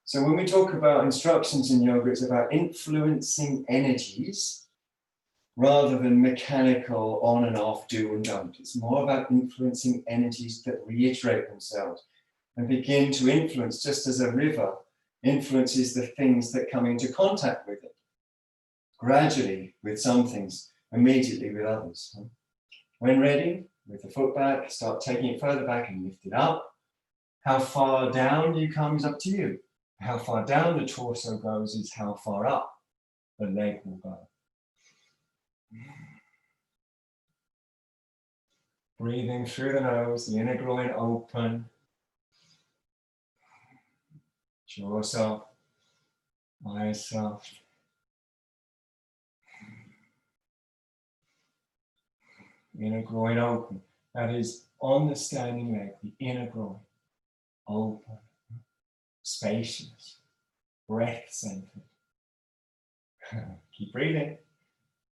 So when we talk about instructions in yoga, it's about influencing energies rather than mechanical on and off, do and don't. It's more about influencing energies that reiterate themselves and begin to influence, just as a river influences the things that come into contact with it. Gradually with some things, immediately with others. When ready, with the foot back, start taking it further back and lift it up. How far down you come is up to you. How far down the torso goes is how far up the leg will go. Breathing through the nose, the inner groin open. Jaw soft, eyes soft. Inner groin open. That is on the standing leg, the inner groin open, spacious, breath-centered. Keep breathing.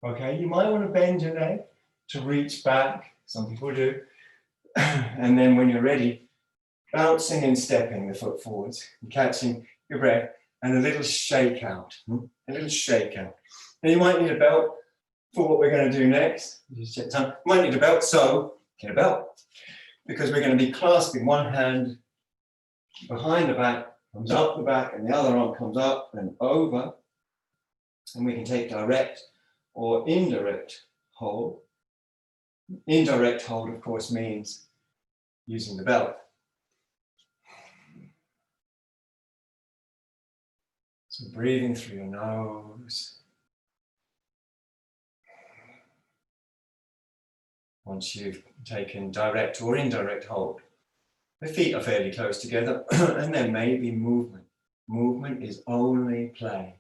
Okay, you might want to bend your leg to reach back. Some people do. And then when you're ready, bouncing and stepping the foot forwards, and catching your breath, and a little shake out. A little shake out. Now you might need a belt for what we're going to do next. Just check time. You might need a belt, so get a belt. Because we're going to be clasping one hand behind the back, comes up the back, and the other arm comes up and over. And we can take direct or indirect hold. Indirect hold, of course, means using the belt. So breathing through your nose. Once you've taken direct or indirect hold, the feet are fairly close together, and there may be movement. Movement is only play.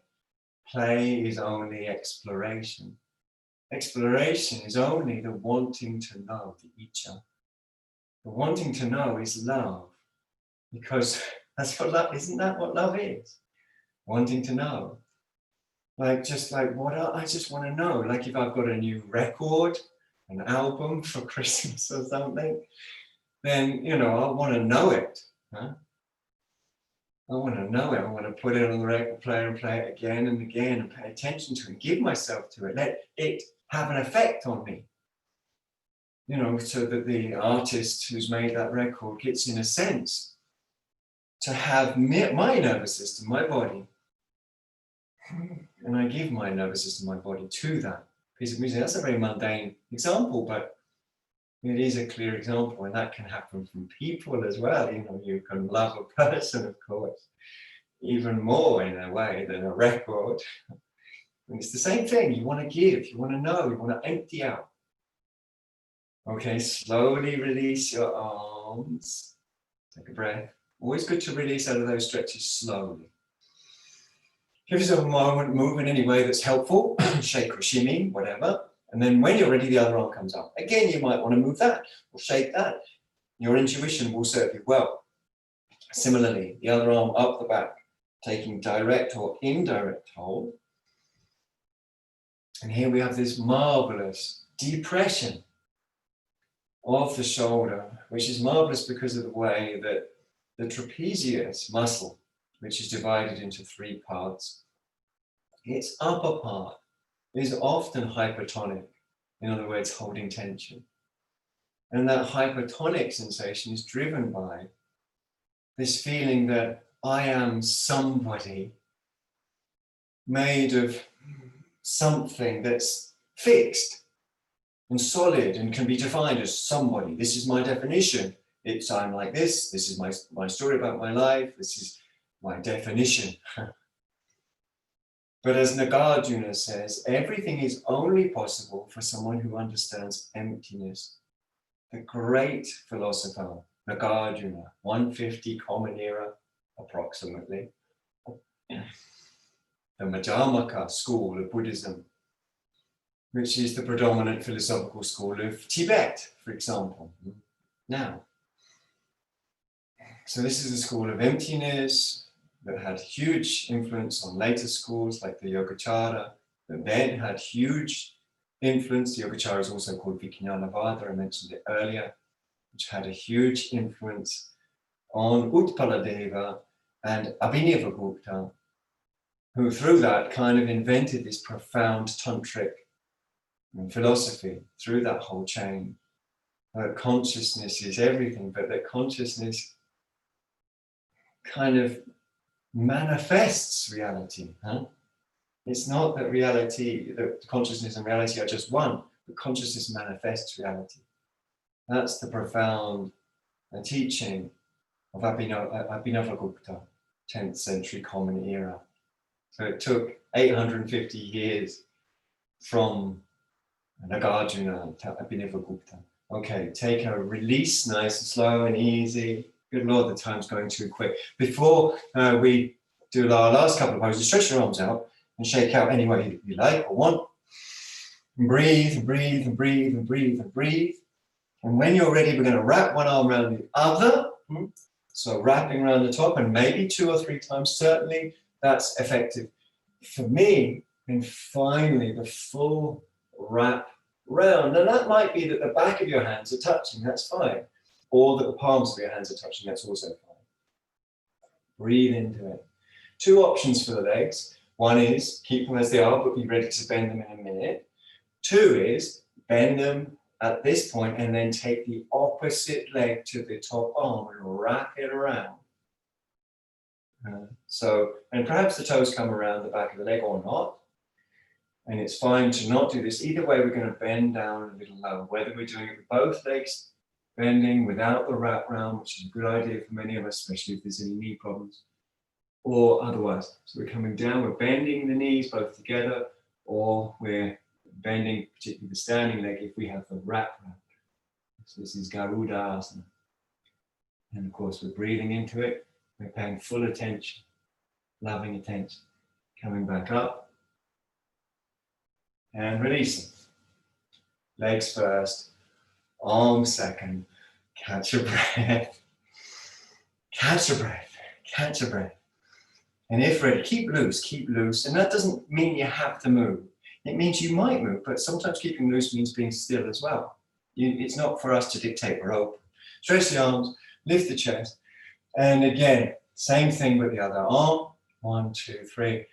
Play is only exploration. Exploration is only the wanting to know, the icha. The wanting to know is love, because that's what love, isn't that what love is? Wanting to know. Like, just like what I just want to know. Like if I've got a new record, an album for Christmas or something, then, you know, I want to know it. Huh? I want to know it. I want to put it on the record player and play it again and again and pay attention to it, give myself to it, let it have an effect on me. You know, so that the artist who's made that record gets, in a sense, to have my nervous system, my body, and I give my nervous system, my body to that piece of music. That's a very mundane example, but it is a clear example, and that can happen from people as well. You know, you can love a person, of course, even more in a way than a record. And it's the same thing. You want to give, you want to know, you want to empty out. Okay, slowly release your arms. Take a breath. Always good to release out of those stretches slowly. Give yourself a moment, move in any way that's helpful, shake or shimmy, whatever. And then when you're ready, the other arm comes up. Again, you might want to move that or shake that. Your intuition will serve you well. Similarly, the other arm up the back, taking direct or indirect hold. And here we have this marvelous depression of the shoulder, which is marvelous because of the way that the trapezius muscle, which is divided into three parts, its upper part is often hypertonic, in other words, holding tension. And that hypertonic sensation is driven by this feeling that I am somebody made of something that's fixed and solid and can be defined as somebody. This is my definition. It's I'm like this is my story about my life, this is my definition. But as Nagarjuna says, everything is only possible for someone who understands emptiness. The great philosopher, Nagarjuna, 150 Common Era, approximately. The Madhyamaka school of Buddhism, which is the predominant philosophical school of Tibet, for example, now. So this is a school of emptiness that had huge influence on later schools like the Yogacara, that then had huge influence. The Yogacara is also called Vijnanavada, I mentioned it earlier, which had a huge influence on Utpaladeva and Abhinavagupta, who through that kind of invented this profound tantric philosophy through that whole chain. That consciousness is everything, but that consciousness kind of manifests reality. It's not that reality, that consciousness and reality are just one, but consciousness manifests reality. That's the profound teaching of Abhinavagupta, 10th century Common Era. So it took 850 years from Nagarjuna to Abhinavagupta. Okay, take a release, nice and slow and easy. Good Lord, the time's going too quick. Before we do our last couple of poses, stretch your arms out and shake out any way you like or want. And breathe, and breathe, and breathe, and breathe, and breathe. And when you're ready, we're going to wrap one arm around the other. So wrapping around the top, and maybe 2 or 3 times, certainly that's effective. For me, and finally, the full wrap round. And that might be that the back of your hands are touching, that's fine. Or that the palms of your hands are touching, that's also fine. Breathe into it. Two options for the legs. One is keep them as they are, but be ready to bend them in a minute. Two is bend them at this point and then take the opposite leg to the top arm and wrap it around. And perhaps the toes come around the back of the leg or not. And it's fine to not do this. Either way, we're going to bend down a little lower. Whether we're doing it with both legs bending without the wrap round, which is a good idea for many of us, especially if there's any knee problems, or otherwise. So we're coming down, we're bending the knees both together, or we're bending, particularly the standing leg, if we have the wrap round. So this is Garuda Asana. And of course, we're breathing into it. We're paying full attention, loving attention. Coming back up and releasing. Legs first, arms second. Catch your breath. Catch your breath. Catch your breath. And if ready, keep loose, keep loose. And that doesn't mean you have to move. It means you might move, but sometimes keeping loose means being still as well. It's not for us to dictate, we're open. Stretch the arms, lift the chest. And again, same thing with the other arm. 1, 2, 3,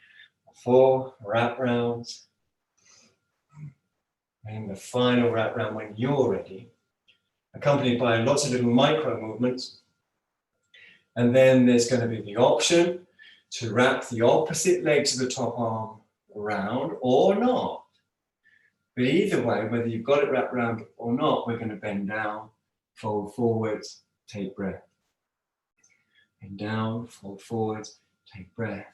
4, wrap rounds. And the final wrap round when you're ready, accompanied by lots of little micro movements. And then there's going to be the option to wrap the opposite leg to the top arm around or not. But either way, whether you've got it wrapped around or not, we're going to bend down, fold forwards, take breath. Bend down, fold forwards, take breath.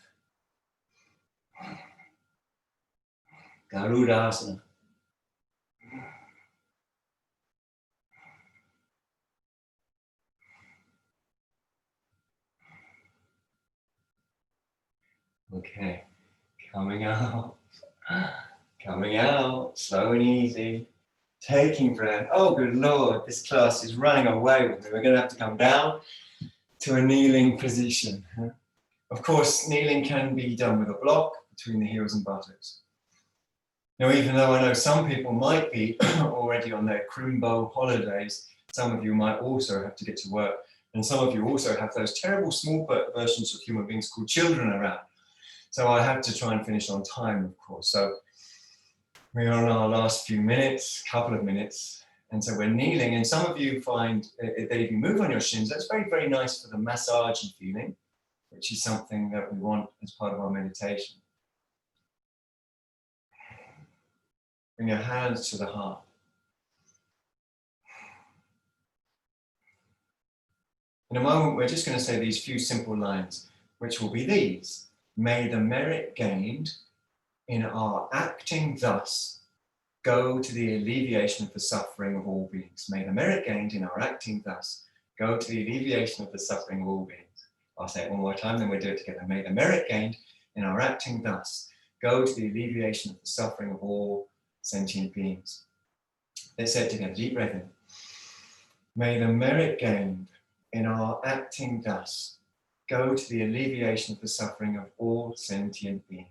Garuda Asana. Okay, coming out, slow and easy, taking breath. Oh, good Lord, this class is running away with me. We're going to have to come down to a kneeling position. Of course, kneeling can be done with a block between the heels and buttocks. Now, even though I know some people might be already on their Crimbo holidays, some of you might also have to get to work, and some of you also have those terrible small versions of human beings called children around. So I have to try and finish on time, of course. So we're on our last few minutes, couple of minutes. And so we're kneeling, and some of you find that if you move on your shins, that's very, very nice for the massage feeling, which is something that we want as part of our meditation. Bring your hands to the heart. In a moment, we're just going to say these few simple lines, which will be these. May the merit gained in our acting thus go to the alleviation of the suffering of all beings. May the merit gained in our acting thus go to the alleviation of the suffering of all beings. I'll say it one more time, then we'll do it together. May the merit gained in our acting thus go to the alleviation of the suffering of all sentient beings. Let's say it together. Deep breath in. May the merit gained in our acting thus go to the alleviation of the suffering of all sentient beings.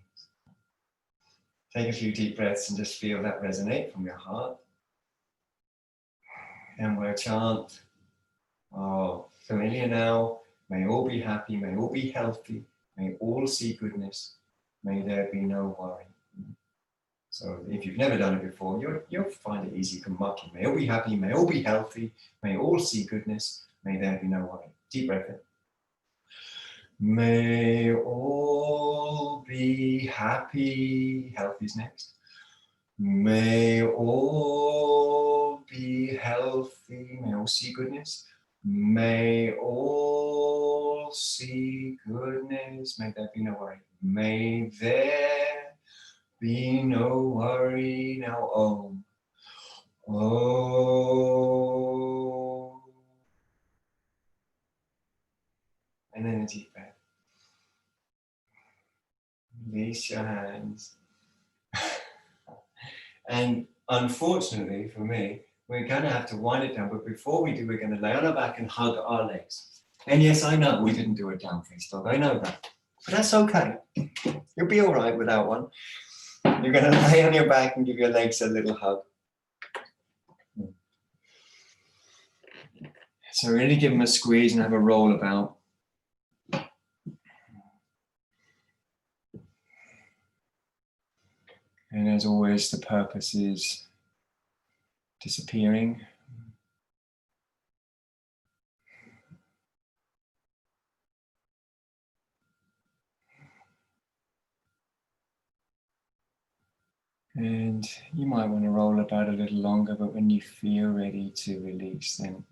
Take a few deep breaths and just feel that resonate from your heart. And we'll chant, oh, familiar now, may all be happy, may all be healthy, may all see goodness, may there be no worry. So if you've never done it before, you'll find it easy. You can muck it. May all be happy, may all be healthy, may all see goodness, may there be no worry. Deep breath in. May all be happy. Health is next. May all be healthy. May all see goodness. May all see goodness. May there be no worry. May there be no worry. Now Om. Om. And then a deep breath. Release your hands. And unfortunately for me, we're going to have to wind it down. But before we do, we're going to lay on our back and hug our legs. And yes, I know we didn't do a down face dog. I know that. But that's okay. You'll be all right without one. You're going to lay on your back and give your legs a little hug. So really give them a squeeze and have a roll about. And as always, the purpose is disappearing. And you might want to roll about a little longer, but when you feel ready to release, then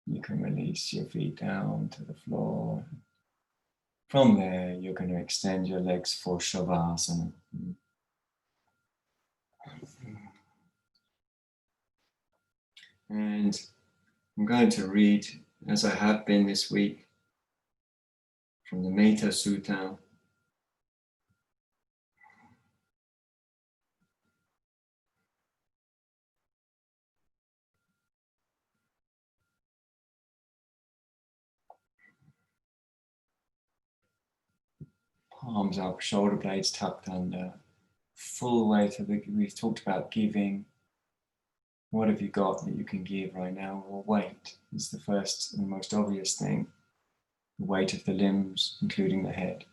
you can release your feet down to the floor. From there, you're going to extend your legs for Shavasana. And I'm going to read, as I have been this week, from the Metta Sutta. Palms up, shoulder blades tucked under, full weight of the, we've talked about giving. What have you got that you can give right now? Well, weight is the first and most obvious thing. The weight of the limbs, including the head.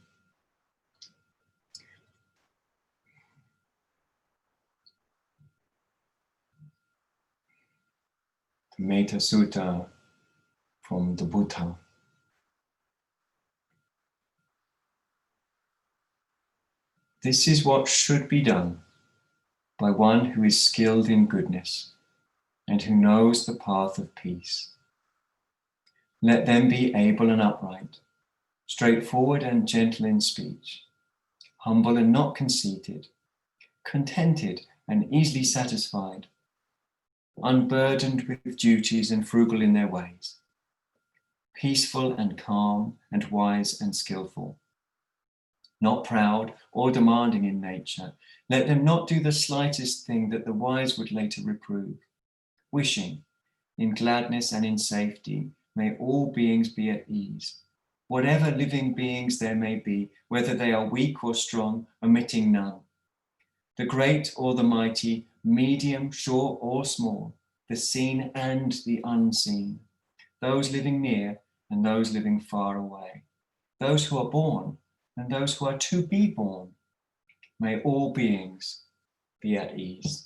The Metta Sutta from the Buddha. This is what should be done by one who is skilled in goodness and who knows the path of peace. Let them be able and upright, straightforward and gentle in speech, humble and not conceited, contented and easily satisfied, unburdened with duties and frugal in their ways, peaceful and calm and wise and skillful, not proud or demanding in nature. Let them not do the slightest thing that the wise would later reprove, wishing, in gladness and in safety, may all beings be at ease. Whatever living beings there may be, whether they are weak or strong, omitting none. The great or the mighty, medium, short or small, the seen and the unseen, those living near and those living far away, those who are born and those who are to be born, may all beings be at ease.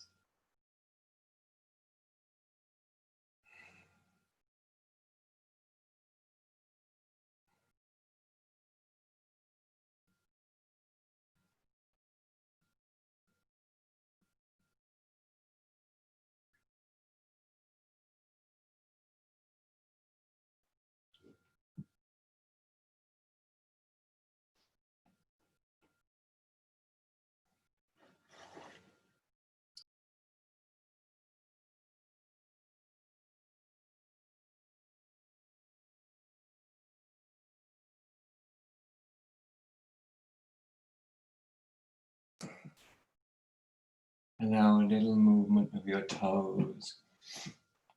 Allow a little movement of your toes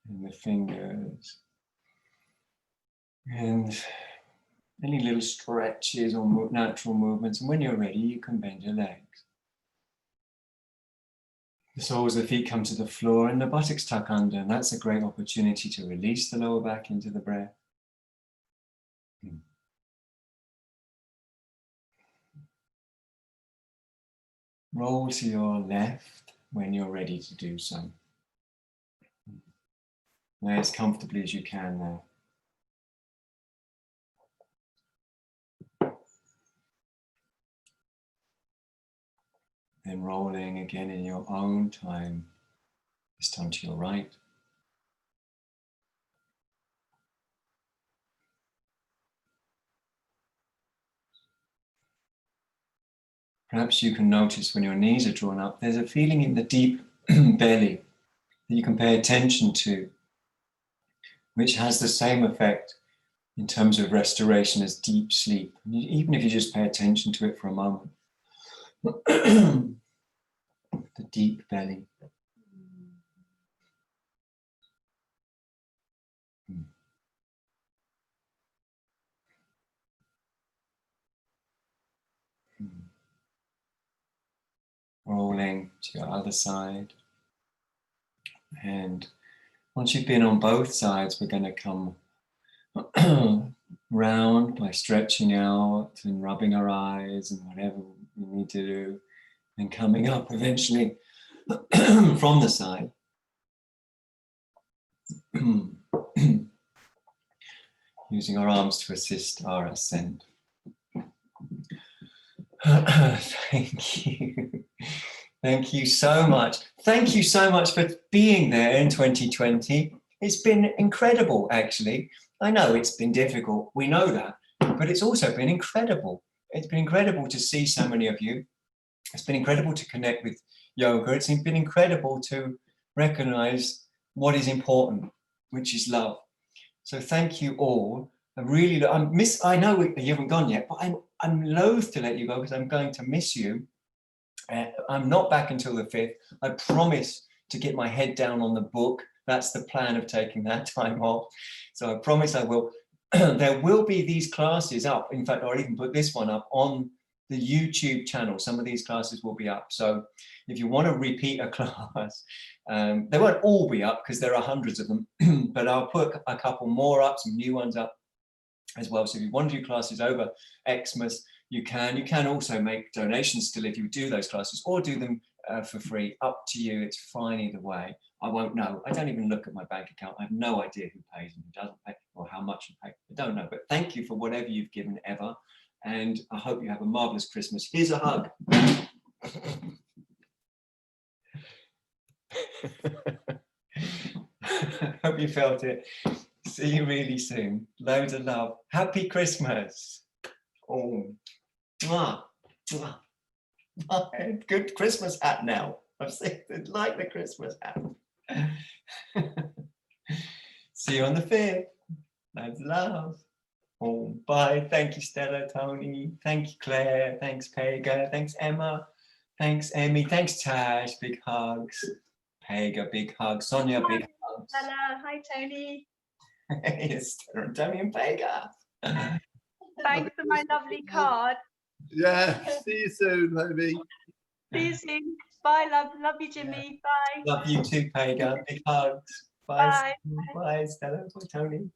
and the fingers, and any little stretches or natural movements. And when you're ready, you can bend your legs. The soles of the feet come to the floor and the buttocks tuck under, and that's a great opportunity to release the lower back into the breath. Roll to your left when you're ready to do so. Lay as comfortably as you can there. Then rolling again in your own time, this time to your right. Perhaps you can notice when your knees are drawn up, there's a feeling in the deep belly that you can pay attention to, which has the same effect in terms of restoration as deep sleep. Even if you just pay attention to it for a moment. The deep belly. rolling to your other side. And once you've been on both sides, we're going to come round by stretching out and rubbing our eyes and whatever we need to do, and coming up eventually from the side. Using our arms to assist our ascent. Thank you. Thank you so much. Thank you so much for being there in 2020. It's been incredible, actually. I know it's been difficult. We know that, but it's also been incredible. It's been incredible to see so many of you. It's been incredible to connect with yoga. It's been incredible to recognize what is important, which is love. So thank you all. I know you haven't gone yet, but I'm loath to let you go because I'm going to miss you. I'm not back until the 5th. I promise to get my head down on the book. That's the plan of taking that time off. So I promise I will. There will be these classes up. In fact, I'll even put this one up on the YouTube channel. Some of these classes will be up. So if you want to repeat a class, they won't all be up because there are hundreds of them, but I'll put a couple more up, some new ones up as well. So if you want to do classes over Xmas, you can. You can also make donations still if you do those classes, or do them for free. Up to you. It's fine either way. I won't know. I don't even look at my bank account. I have no idea who pays and who doesn't pay, or how much you pay. I don't know. But thank you for whatever you've given ever. And I hope you have a marvelous Christmas. Here's a hug. Hope you felt it. See you really soon. Loads of love. Happy Christmas. Oh, mwah, mwah. Good Christmas hat now. I've seen it like the Christmas hat. See you on the 5th. Loads of love. Oh, bye. Thank you, Stella, Tony. Thank you, Claire. Thanks, Pega. Thanks, Emma. Thanks, Emmy. Thanks, Tash. Big hugs. Pega, big hugs. Sonia, big hugs. Stella. Hi, Tony. Yes, Stella and Tony and Pega. Thanks for my lovely card. Yeah, see you soon, baby. See you soon. Bye, love. Love you, Jimmy. Bye. Love you too, Pega. Big hugs. Bye. Bye. Bye, Stella. Bye, Tony.